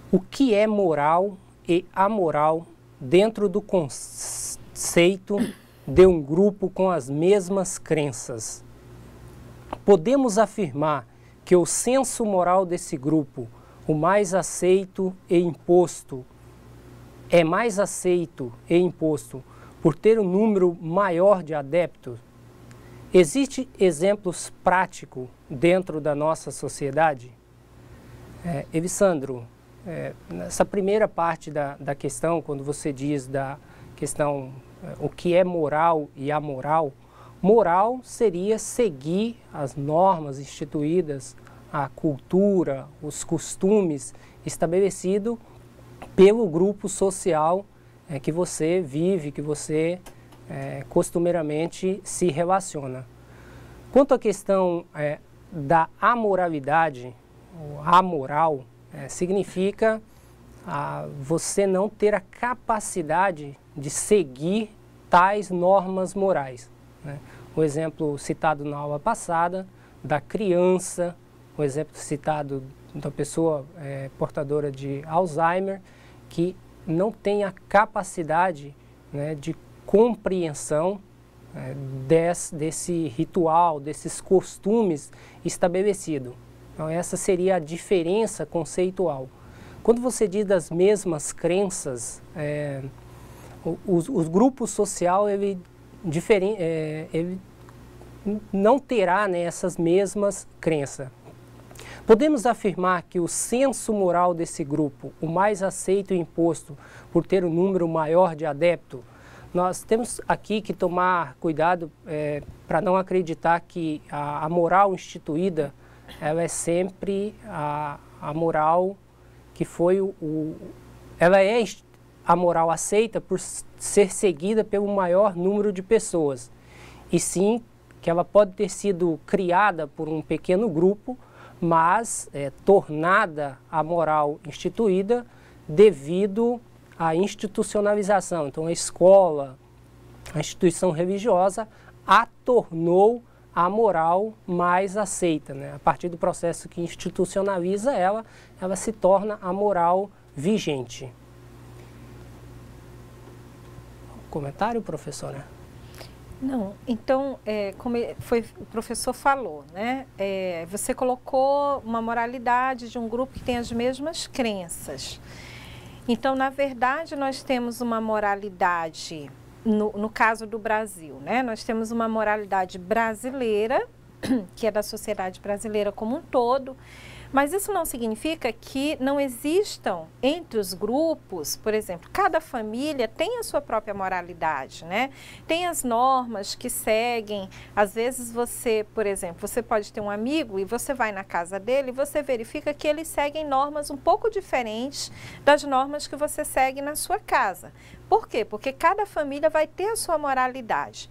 O que é moral e amoral dentro do conceito de um grupo com as mesmas crenças? Podemos afirmar que o senso moral desse grupo, o mais aceito e imposto, é mais aceito e imposto por ter um número maior de adeptos? Existem exemplos práticos dentro da nossa sociedade? Evissandro, nessa primeira parte da questão, quando você diz da questão o que é moral e amoral, moral seria seguir as normas instituídas, a cultura, os costumes estabelecidos pelo grupo social que você vive, que você costumeiramente se relaciona. Quanto à questão da amoralidade, ou amoral, significa você não ter a capacidade de seguir tais normas morais, né? O exemplo citado na aula passada, da criança, o exemplo citado da pessoa portadora de Alzheimer, que não tem a capacidade, né, de compreensão desse ritual, desses costumes estabelecidos. Então, essa seria a diferença conceitual. Quando você diz das mesmas crenças, os grupos social ele não terá, né, essas mesmas crenças. Podemos afirmar que o senso moral desse grupo, o mais aceito e imposto por ter um número maior de adeptos, nós temos aqui que tomar cuidado para não acreditar que a moral instituída ela é sempre a moral que foi ela é a moral aceita por ser seguida pelo maior número de pessoas, e sim que ela pode ter sido criada por um pequeno grupo, mas tornada a moral instituída devido à institucionalização. Então a escola, a instituição religiosa, a tornou a moral mais aceita, né? A partir do processo que institucionaliza ela se torna a moral vigente. Comentário, professora? Não, então, como o professor falou, né? Você colocou uma moralidade de um grupo que tem as mesmas crenças. Então, na verdade, nós temos uma moralidade, no caso do Brasil, né? Nós temos uma moralidade brasileira, que é da sociedade brasileira como um todo, mas isso não significa que não existam entre os grupos, por exemplo, cada família tem a sua própria moralidade, né? Tem as normas que seguem. Às vezes você, por exemplo, você pode ter um amigo e você vai na casa dele e você verifica que eles seguem normas um pouco diferentes das normas que você segue na sua casa. Por quê? Porque cada família vai ter a sua moralidade.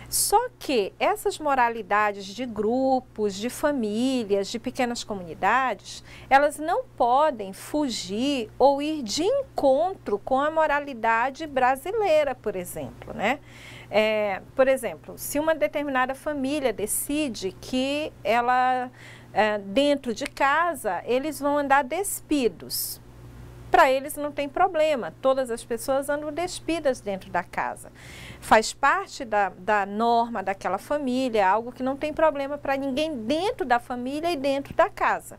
Só que essas moralidades de grupos, de famílias, de pequenas comunidades, elas não podem fugir ou ir de encontro com a moralidade brasileira, por exemplo, né? Por exemplo, se uma determinada família decide que ela, dentro de casa, eles vão andar despidos. Para eles não tem problema, todas as pessoas andam despidas dentro da casa. Faz parte da norma daquela família, algo que não tem problema para ninguém dentro da família e dentro da casa.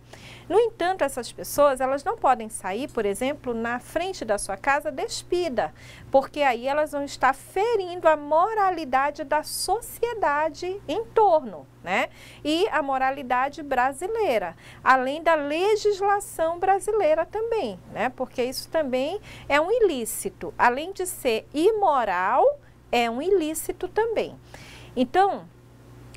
No entanto, essas pessoas, elas não podem sair, por exemplo, na frente da sua casa despida, porque aí elas vão estar ferindo a moralidade da sociedade em torno, né? E a moralidade brasileira, além da legislação brasileira também, né? Porque isso também é um ilícito, além de ser imoral, é um ilícito também. Então,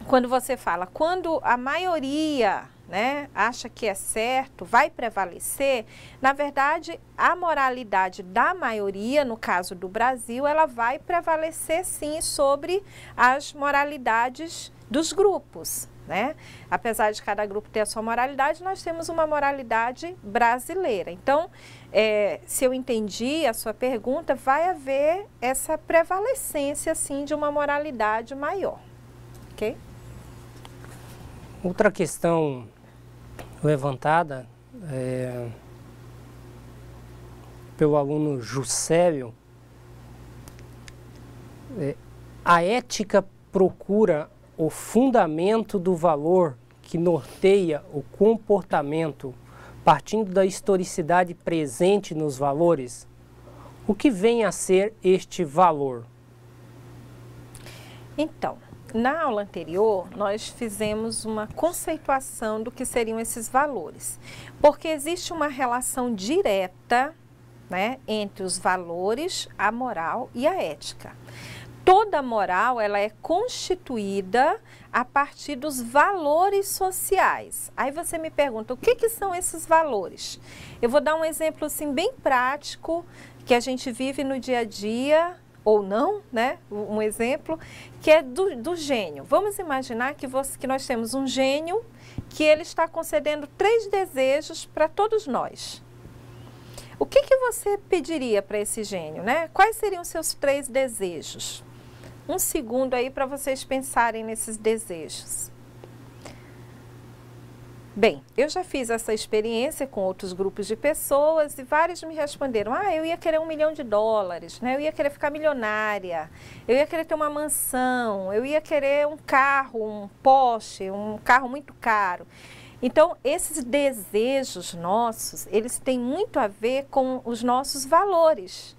quando você fala, quando a maioria, né, acha que é certo, vai prevalecer, na verdade, a moralidade da maioria, no caso do Brasil, ela vai prevalecer sim sobre as moralidades dos grupos, né? Apesar de cada grupo ter a sua moralidade, nós temos uma moralidade brasileira. Então, se eu entendi a sua pergunta, vai haver essa prevalecência, sim, de uma moralidade maior, ok? Outra questão levantada pelo aluno Juscelio, a ética procura o fundamento do valor que norteia o comportamento, partindo da historicidade presente nos valores. O que vem a ser este valor? Então, na aula anterior, nós fizemos uma conceituação do que seriam esses valores, porque existe uma relação direta, né, entre os valores, a moral e a ética. Toda moral, ela é constituída a partir dos valores sociais. Aí você me pergunta, o que são esses valores? Eu vou dar um exemplo assim bem prático, que a gente vive no dia a dia, ou não, né? Um exemplo, que é do gênio. Vamos imaginar que nós temos um gênio que ele está concedendo 3 desejos para todos nós. O que você pediria para esse gênio, né? Quais seriam os seus 3 desejos? Um segundo aí para vocês pensarem nesses desejos. Bem, eu já fiz essa experiência com outros grupos de pessoas e vários me responderam, eu ia querer $1 milhão, né? Eu ia querer ficar milionária, eu ia querer ter uma mansão, eu ia querer um carro, um Porsche, um carro muito caro. Então, esses desejos nossos, eles têm muito a ver com os nossos valores.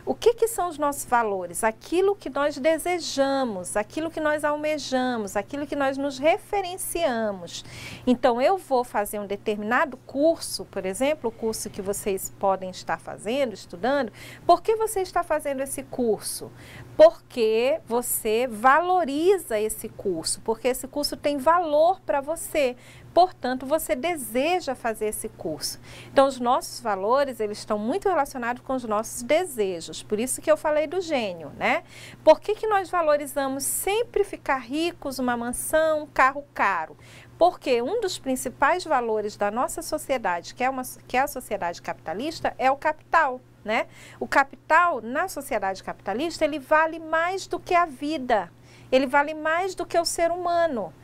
O que são os nossos valores? Aquilo que nós desejamos, aquilo que nós almejamos, aquilo que nós nos referenciamos. Então, eu vou fazer um determinado curso, por exemplo, o curso que vocês podem estar fazendo, estudando. Por que você está fazendo esse curso? porque você valoriza esse curso, porque esse curso tem valor para você. Portanto, você deseja fazer esse curso. Então, os nossos valores, eles estão muito relacionados com os nossos desejos. Por isso que eu falei do gênio, né? Por que nós valorizamos sempre ficar ricos, uma mansão, um carro caro? Porque um dos principais valores da nossa sociedade, que é a sociedade capitalista, é o capital, né? O capital, na sociedade capitalista, ele vale mais do que a vida. Ele vale mais do que o ser humano.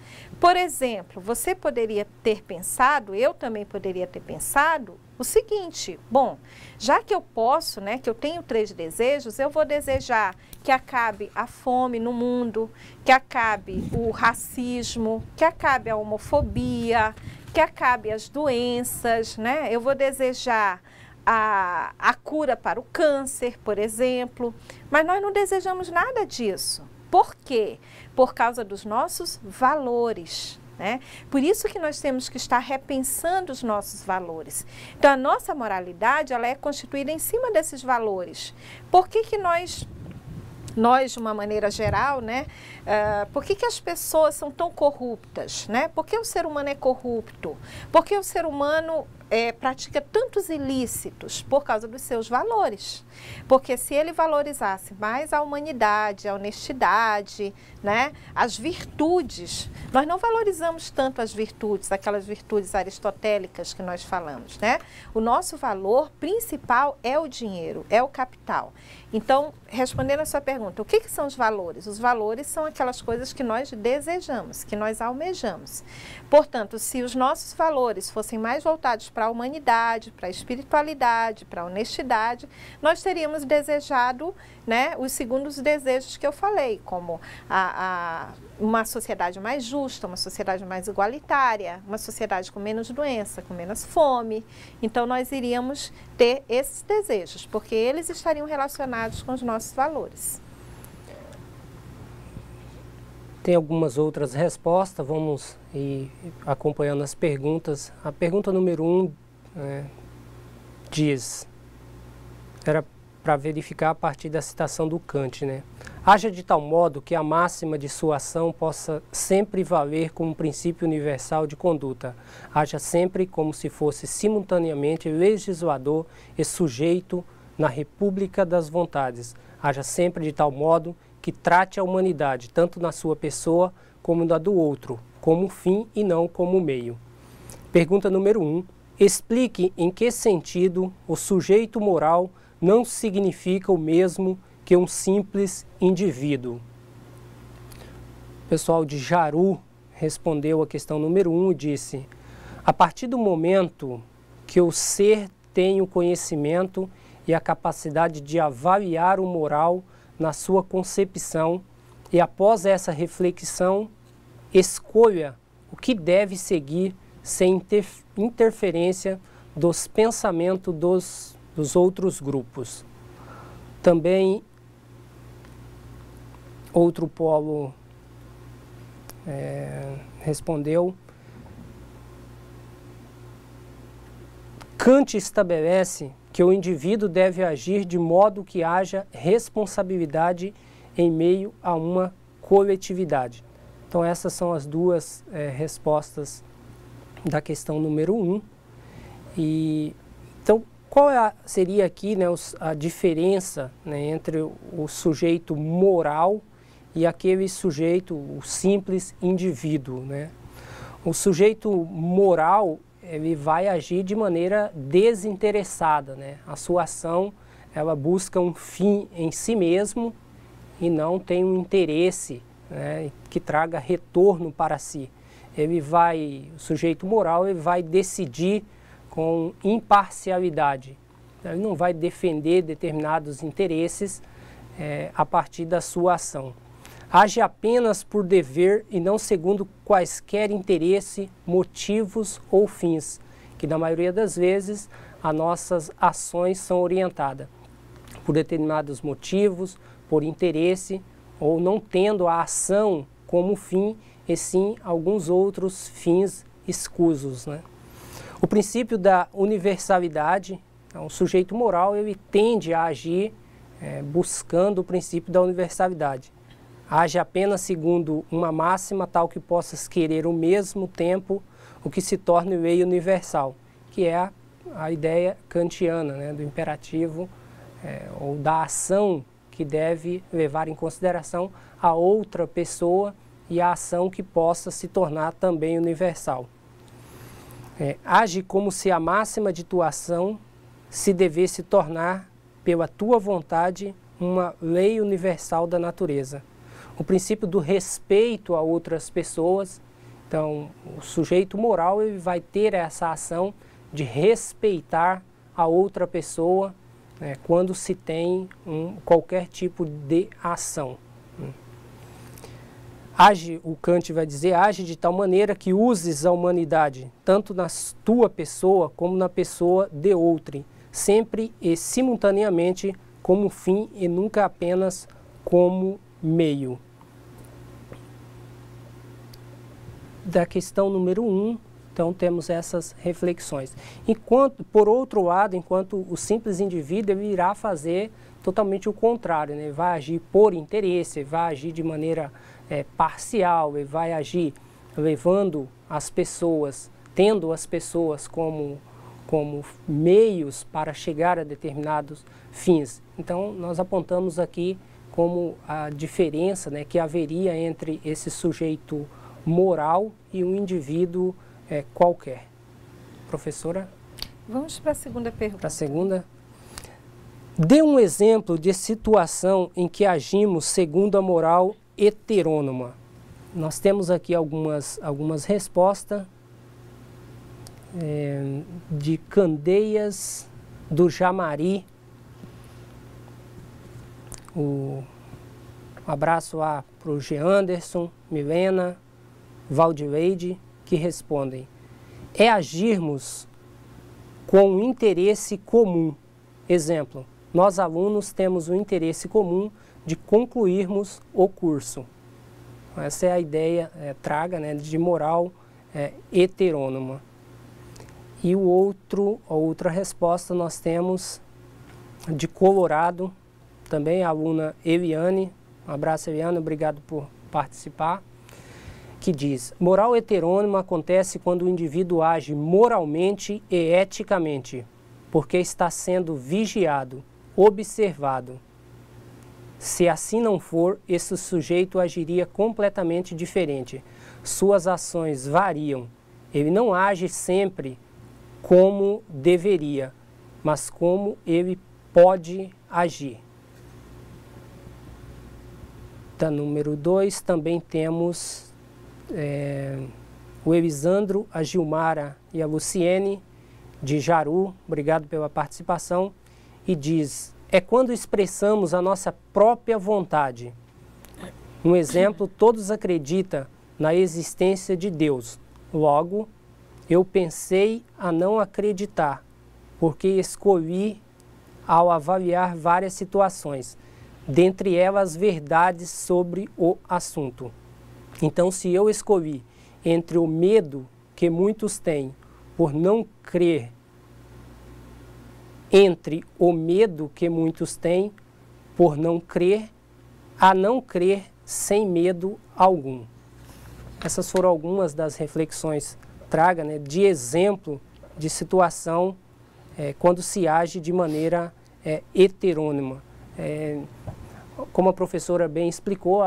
Por exemplo, você poderia ter pensado, eu também poderia ter pensado, o seguinte: bom, já que eu posso, né, que eu tenho 3 desejos, eu vou desejar que acabe a fome no mundo, que acabe o racismo, que acabe a homofobia, que acabe as doenças, né? Eu vou desejar a cura para o câncer, por exemplo, mas nós não desejamos nada disso. Por quê? Por causa dos nossos valores, né? Por isso que nós temos que estar repensando os nossos valores. Então, a nossa moralidade, ela é constituída em cima desses valores. Por que nós, de uma maneira geral, né? Por que as pessoas são tão corruptas, né? Por que o ser humano é corrupto? Por que o ser humano pratica tantos ilícitos? Por causa dos seus valores. Porque se ele valorizasse mais a humanidade, a honestidade, né, as virtudes, nós não valorizamos tanto as virtudes, aquelas virtudes aristotélicas que nós falamos, né? O nosso valor principal é o dinheiro, é o capital. Então, respondendo a sua pergunta, o que são os valores? Os valores são aquelas coisas que nós desejamos, que nós almejamos. Portanto, se os nossos valores fossem mais voltados para a humanidade, para a espiritualidade, para a honestidade, nós teríamos desejado, né, os segundos desejos que eu falei, como uma sociedade mais justa, uma sociedade mais igualitária, uma sociedade com menos doença, com menos fome. Então, nós iríamos ter esses desejos, porque eles estariam relacionados com os nossos valores. Tem algumas outras respostas, vamos ir acompanhando as perguntas. A pergunta número 1 diz, era para verificar a partir da citação do Kant, né? Haja de tal modo que a máxima de sua ação possa sempre valer como princípio universal de conduta. Haja sempre como se fosse simultaneamente legislador e sujeito na república das vontades. Haja sempre de tal modo que trate a humanidade, tanto na sua pessoa como na do outro, como fim e não como meio. Pergunta número 1. Explique em que sentido o sujeito moral não significa o mesmo que um simples indivíduo. O pessoal de Jaru respondeu a questão número 1 e disse: a partir do momento que o ser tem o conhecimento e a capacidade de avaliar o moral na sua concepção, e após essa reflexão, escolha o que deve seguir sem interferência dos pensamentos dos outros grupos. Também outro polo respondeu: Kant estabelece que o indivíduo deve agir de modo que haja responsabilidade em meio a uma coletividade. Então essas são as duas respostas da questão número 1. Então, qual seria aqui, né, a diferença, né, entre o sujeito moral e aquele sujeito, o simples indivíduo, né? O sujeito moral, ele vai agir de maneira desinteressada, né? A sua ação, ela busca um fim em si mesmo e não tem um interesse, né, que traga retorno para si. O sujeito moral, ele vai decidir com imparcialidade. Ele não vai defender determinados interesses a partir da sua ação. Age apenas por dever e não segundo quaisquer interesse, motivos ou fins, que na maioria das vezes as nossas ações são orientadas por determinados motivos, por interesse, ou não tendo a ação como fim, e sim alguns outros fins escusos, né? O princípio da universalidade, o sujeito moral, ele tende a agir buscando o princípio da universalidade. Age apenas segundo uma máxima tal que possas querer ao mesmo tempo o que se torne lei universal, que é a ideia kantiana, né, do imperativo ou da ação que deve levar em consideração a outra pessoa e a ação que possa se tornar também universal. Age como se a máxima de tua ação se devesse tornar, pela tua vontade, uma lei universal da natureza. O princípio do respeito a outras pessoas. Então, o sujeito moral ele vai ter essa ação de respeitar a outra pessoa quando se tem qualquer tipo de ação. Age, o Kant vai dizer, age de tal maneira que uses a humanidade, tanto na tua pessoa como na pessoa de outrem, sempre e simultaneamente como fim e nunca apenas como meio. Da questão número 1, então temos essas reflexões. Por outro lado, enquanto o simples indivíduo ele irá fazer totalmente o contrário, né? Vai agir por interesse, vai agir de maneira parcial, ele vai agir levando as pessoas, tendo as pessoas como meios para chegar a determinados fins. Então, nós apontamos aqui como a diferença, né, que haveria entre esse sujeito moral e um indivíduo qualquer. Professora? Vamos para a segunda pergunta. Para a segunda. Dê um exemplo de situação em que agimos segundo a moral heterônoma. Nós temos aqui algumas respostas de Candeias do Jamari. Um abraço lá para o G. Anderson, Milena, Valdileide, que respondem: é agirmos com um interesse comum. Exemplo, nós alunos temos um interesse comum de concluirmos o curso. Essa é a ideia, traga, né, de moral heterônoma. E a outra resposta nós temos de Colorado, também a aluna Eliane, um abraço Eliane, obrigado por participar, que diz: moral heterônima acontece quando o indivíduo age moralmente e eticamente, porque está sendo vigiado, observado. Se assim não for, esse sujeito agiria completamente diferente. Suas ações variam. Ele não age sempre como deveria, mas como ele pode agir. Da número 2, também temos o Elisandro, a Gilmara e a Luciene, de Jaru, obrigado pela participação, e diz: é quando expressamos a nossa própria vontade. Um exemplo, todos acreditam na existência de Deus. Logo, eu pensei a não acreditar, porque escolhi ao avaliar várias situações, dentre elas verdades sobre o assunto. Então, se eu escolhi entre o medo que muitos têm por não crer, entre o medo que muitos têm por não crer, a não crer sem medo algum. Essas foram algumas das reflexões traga, né, de exemplo de situação quando se age de maneira heterônima. Como a professora bem explicou,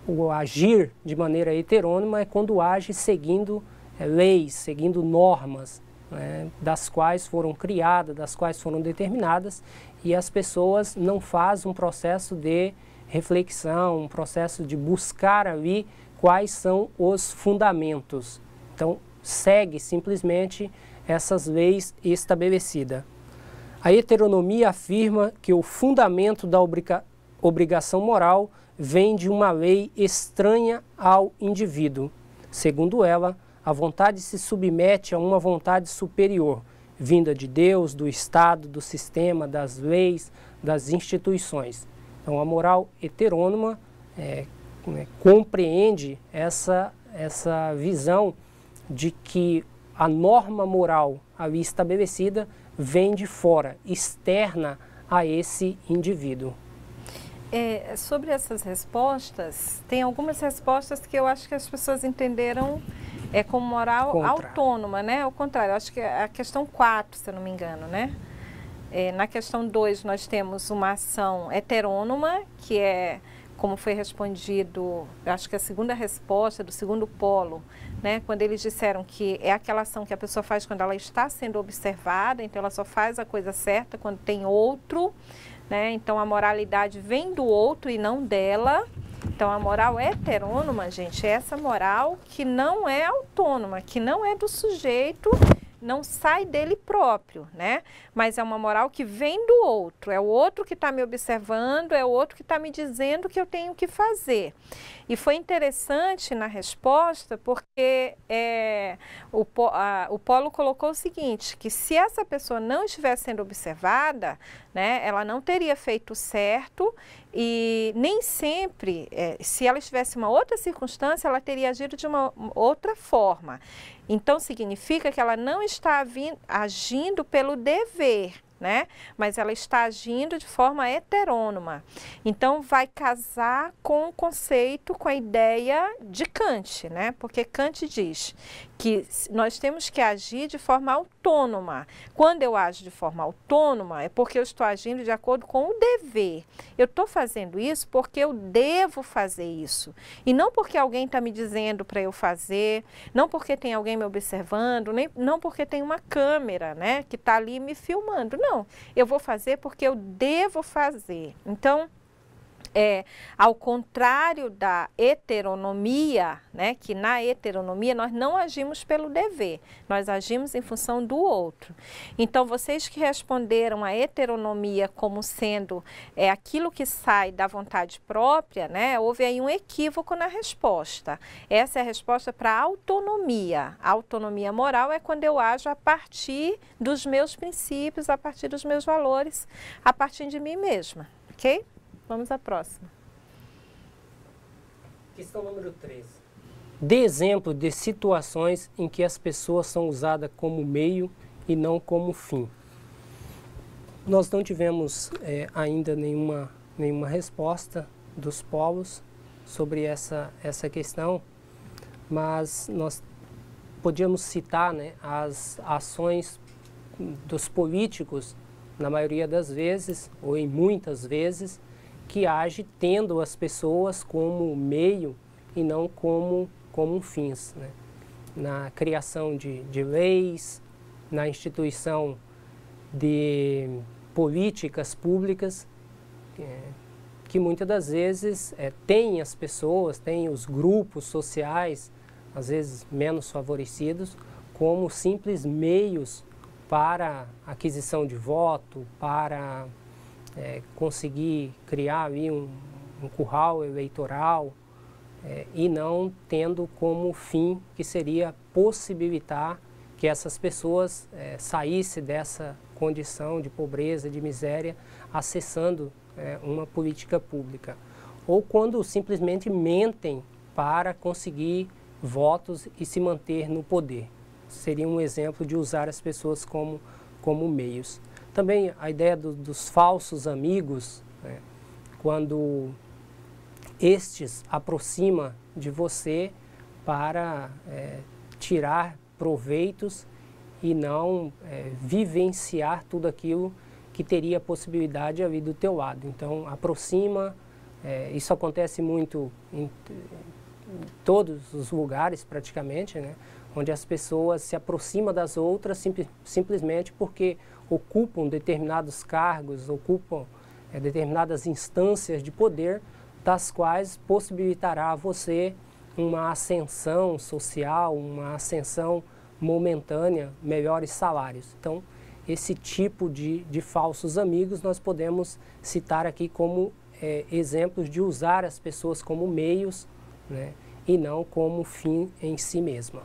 o agir de maneira heterônima é quando age seguindo leis, seguindo normas, né, das quais foram criadas, das quais foram determinadas, e as pessoas não fazem um processo de reflexão, um processo de buscar ali quais são os fundamentos. Então, segue simplesmente essas leis estabelecidas. A heteronomia afirma que o fundamento da obrigação moral vem de uma lei estranha ao indivíduo. Segundo ela, a vontade se submete a uma vontade superior, vinda de Deus, do Estado, do sistema, das leis, das instituições. Então, a moral heterônoma compreende essa visão de que a norma moral ali estabelecida vem de fora, externa a esse indivíduo. Sobre essas respostas, tem algumas respostas que eu acho que as pessoas entenderam como moral autônoma, né? Ao contrário, eu acho que é a questão 4, se eu não me engano, né? Na questão 2, nós temos uma ação heterônoma, que é, como foi respondido, eu acho que a segunda resposta do segundo polo, né, quando eles disseram que é aquela ação que a pessoa faz quando ela está sendo observada, então ela só faz a coisa certa quando tem outro, né, então a moralidade vem do outro e não dela. Então a moral heterônoma, gente, é essa moral que não é autônoma, que não é do sujeito, não sai dele próprio, né? Mas é uma moral que vem do outro, é o outro que está me observando, é o outro que está me dizendo o que eu tenho que fazer. E foi interessante na resposta porque o Polo colocou o seguinte, que se essa pessoa não estivesse sendo observada, né, ela não teria feito certo e nem sempre, se ela estivesse em uma outra circunstância, ela teria agido de uma outra forma. Então, significa que ela não está agindo pelo dever, né? Mas ela está agindo de forma heterônoma. Então, vai casar com o conceito, com a ideia de Kant, né? Porque Kant diz que nós temos que agir de forma autônoma. Quando eu ajo de forma autônoma, é porque eu estou agindo de acordo com o dever. Eu estou fazendo isso porque eu devo fazer isso. E não porque alguém está me dizendo para eu fazer, não porque tem alguém me observando, não porque tem uma câmera, né, que está ali me filmando. Não, eu vou fazer porque eu devo fazer. Então, ao contrário da heteronomia, né, que na heteronomia nós não agimos pelo dever, nós agimos em função do outro. Então, vocês que responderam a heteronomia como sendo aquilo que sai da vontade própria, né, houve aí um equívoco na resposta. Essa é a resposta para a autonomia. A autonomia moral é quando eu ajo a partir dos meus princípios, a partir dos meus valores, a partir de mim mesma, ok? Vamos à próxima. Questão número 13. Dê exemplo de situações em que as pessoas são usadas como meio e não como fim. Nós não tivemos ainda nenhuma resposta dos polos sobre essa questão, mas nós podíamos citar, né, as ações dos políticos, na maioria das vezes, ou em muitas vezes, que age tendo as pessoas como meio e não como fins, né? Na criação de leis, na instituição de políticas públicas, que muitas das vezes tem as pessoas, tem os grupos sociais, às vezes menos favorecidos, como simples meios para aquisição de voto, para conseguir criar ali um curral eleitoral e não tendo como fim que seria possibilitar que essas pessoas saíssem dessa condição de pobreza, de miséria, acessando uma política pública. Ou quando simplesmente mentem para conseguir votos e se manter no poder. Seria um exemplo de usar as pessoas como meios. Também a ideia dos falsos amigos, né, quando estes aproximam de você para tirar proveitos e não vivenciar tudo aquilo que teria possibilidade ali do teu lado. Então, aproxima, isso acontece muito em todos os lugares praticamente, né, onde as pessoas se aproximam das outras simplesmente porque ocupam determinados cargos, ocupam determinadas instâncias de poder, das quais possibilitará a você uma ascensão social, uma ascensão momentânea, melhores salários. Então, esse tipo de falsos amigos nós podemos citar aqui como exemplos de usar as pessoas como meios, né, e não como fim em si mesma.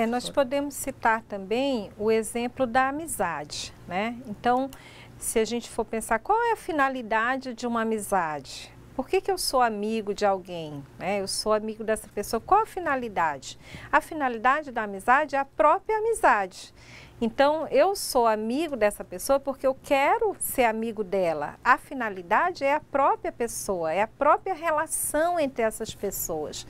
Nós podemos citar também o exemplo da amizade, né? Então, se a gente for pensar qual é a finalidade de uma amizade, por que eu sou amigo de alguém, né? Eu sou amigo dessa pessoa, qual a finalidade? A finalidade da amizade é a própria amizade. Então, eu sou amigo dessa pessoa porque eu quero ser amigo dela. A finalidade é a própria pessoa, é a própria relação entre essas pessoas.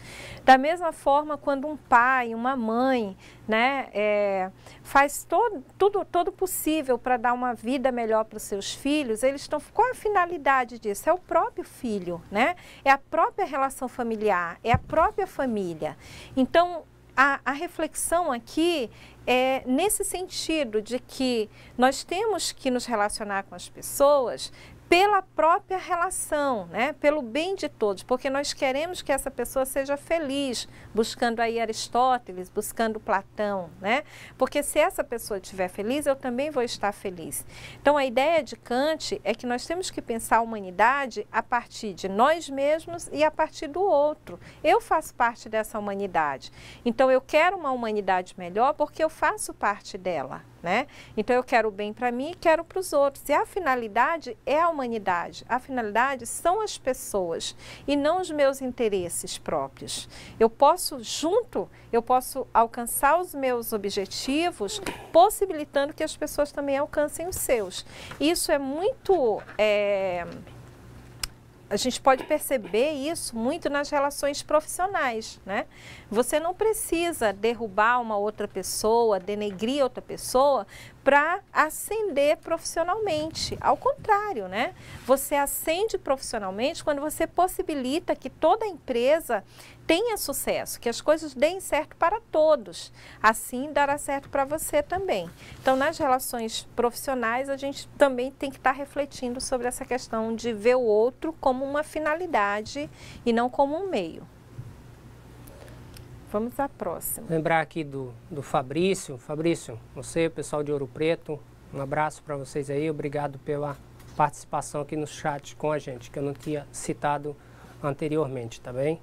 Da mesma forma, quando um pai, uma mãe, né, faz todo possível para dar uma vida melhor para os seus filhos, eles estão... Qual é a finalidade disso? É o próprio filho, né? É a própria relação familiar, é a própria família. Então, a reflexão aqui é nesse sentido de que nós temos que nos relacionar com as pessoas pela própria relação, né? Pelo bem de todos, porque nós queremos que essa pessoa seja feliz, buscando aí Aristóteles, buscando Platão, né? Porque se essa pessoa estiver feliz, eu também vou estar feliz. Então, a ideia de Kant é que nós temos que pensar a humanidade a partir de nós mesmos e a partir do outro. Eu faço parte dessa humanidade. Então, eu quero uma humanidade melhor porque eu faço parte dela, né? Então, eu quero o bem para mim e quero para os outros. E a finalidade é a humanidade. A finalidade são as pessoas e não os meus interesses próprios. Eu posso alcançar os meus objetivos, possibilitando que as pessoas também alcancem os seus. Isso é muito... A gente pode perceber isso muito nas relações profissionais, né? Você não precisa derrubar uma outra pessoa, denegrir outra pessoa para ascender profissionalmente. Ao contrário, né? Você ascende profissionalmente quando você possibilita que toda a empresa tenha sucesso, que as coisas deem certo para todos. Assim dará certo para você também. Então, nas relações profissionais, a gente também tem que estar refletindo sobre essa questão de ver o outro como uma finalidade e não como um meio. Vamos à próxima. Lembrar aqui do Fabrício. Fabrício, você, pessoal de Ouro Preto, um abraço para vocês aí. Obrigado pela participação aqui no chat com a gente, que eu não tinha citado anteriormente, tá bem?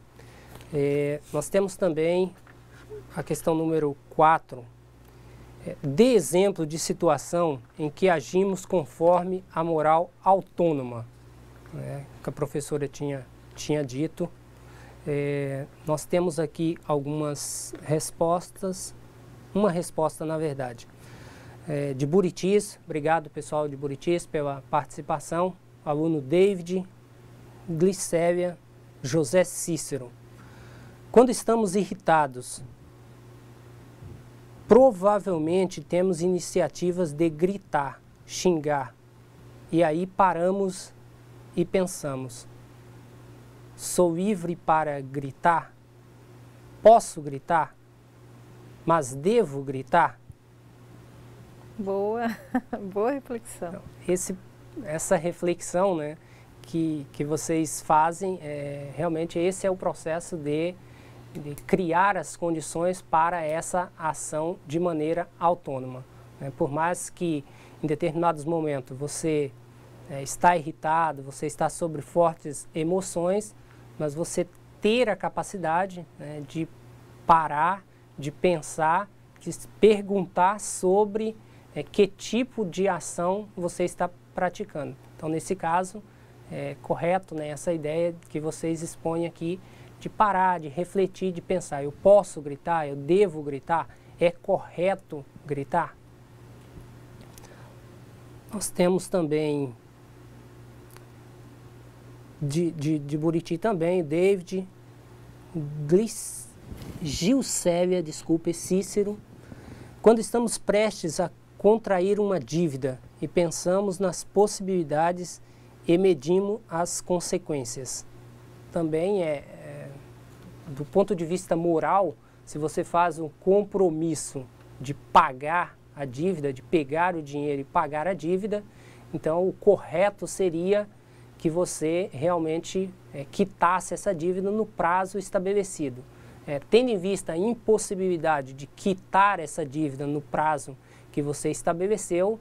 Nós temos também a questão número 4. Dê exemplo de situação em que agimos conforme a moral autônoma, né, que a professora tinha dito. Nós temos aqui algumas respostas, uma resposta na verdade, de Buritis. Obrigado, pessoal de Buritis, pela participação. Aluno David, Glicélia, José Cícero. Quando estamos irritados, provavelmente temos iniciativas de gritar, xingar, e aí paramos e pensamos: sou livre para gritar? Posso gritar? Mas devo gritar? Boa, boa reflexão. Então, essa reflexão, né, que vocês fazem, realmente esse é o processo de criar as condições para essa ação de maneira autônoma, né? Por mais que em determinados momentos você está irritado, você está sob fortes emoções, mas você ter a capacidade, né, de parar, de pensar, de perguntar sobre que tipo de ação você está praticando. Então, nesse caso, é correto, né, essa ideia que vocês expõem aqui, de parar, de refletir, de pensar: eu posso gritar, eu devo gritar, é correto gritar? Nós temos também de Buriti também, David, Gilcélia, desculpe, Cícero. Quando estamos prestes a contrair uma dívida e pensamos nas possibilidades e medimos as consequências. Também do ponto de vista moral, se você faz um compromisso de pagar a dívida, de pegar o dinheiro e pagar a dívida, então o correto seria que você realmente quitasse essa dívida no prazo estabelecido. Tendo em vista a impossibilidade de quitar essa dívida no prazo que você estabeleceu,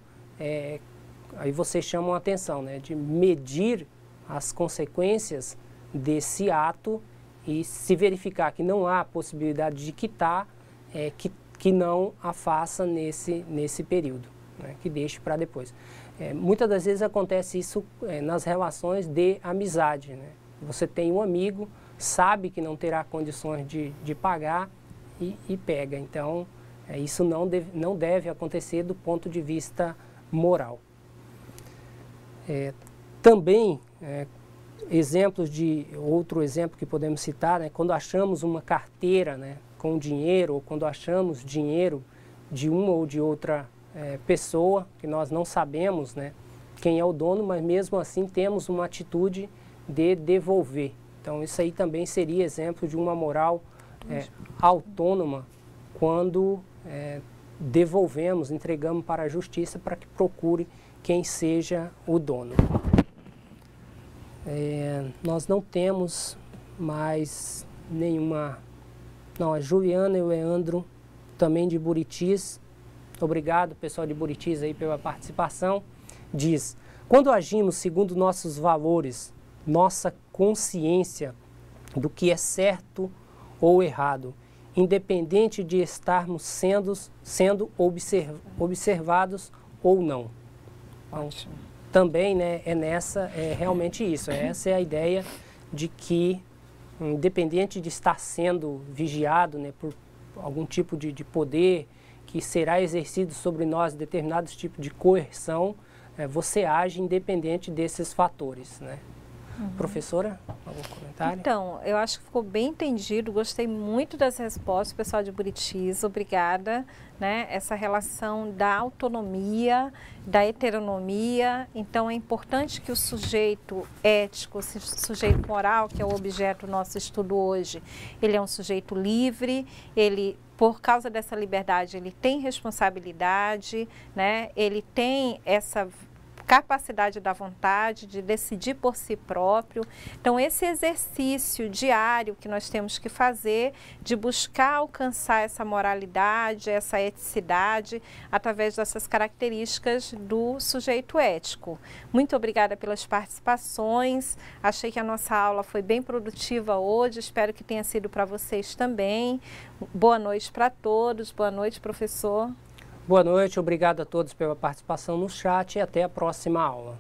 aí vocês chamam a atenção, né, de medir as consequências desse ato e se verificar que não há possibilidade de quitar, que não a faça nesse período, né, que deixe para depois. Muitas das vezes acontece isso nas relações de amizade, né? Você tem um amigo, sabe que não terá condições de pagar e pega. Então, Isso não deve acontecer do ponto de vista moral. Também, outro exemplo que podemos citar, né, quando achamos uma carteira, né, com dinheiro, ou quando achamos dinheiro de uma ou de outra pessoa, que nós não sabemos, né, quem é o dono, mas mesmo assim temos uma atitude de devolver. Então isso aí também seria exemplo de uma moral autônoma, quando devolvemos, entregamos para a justiça para que procure quem seja o dono. Nós não temos mais nenhuma... Não, a Juliana e o Leandro, também de Buritis, obrigado pessoal de Buritis aí pela participação, diz: quando agimos segundo nossos valores, nossa consciência do que é certo ou errado, independente de estarmos sendo observados ou não. Ótimo. Também, né, é realmente isso, essa é a ideia de que, independente de estar sendo vigiado, né, por algum tipo de poder que será exercido sobre nós, determinados tipos de coerção, você age independente desses fatores, né? Professora, algum comentário? Então, eu acho que ficou bem entendido, gostei muito das respostas, pessoal de Buritis, obrigada, né? Essa relação da autonomia, da heteronomia, então é importante que o sujeito ético, o sujeito moral, que é o objeto do nosso estudo hoje, ele é um sujeito livre, ele, por causa dessa liberdade, ele tem responsabilidade, né? Ele tem essa capacidade da vontade de decidir por si próprio. Então, esse exercício diário que nós temos que fazer de buscar alcançar essa moralidade, essa eticidade, através dessas características do sujeito ético. Muito obrigada pelas participações. Achei que a nossa aula foi bem produtiva hoje, espero que tenha sido para vocês também. Boa noite para todos, boa noite, professor. Boa noite, obrigado a todos pela participação no chat e até a próxima aula.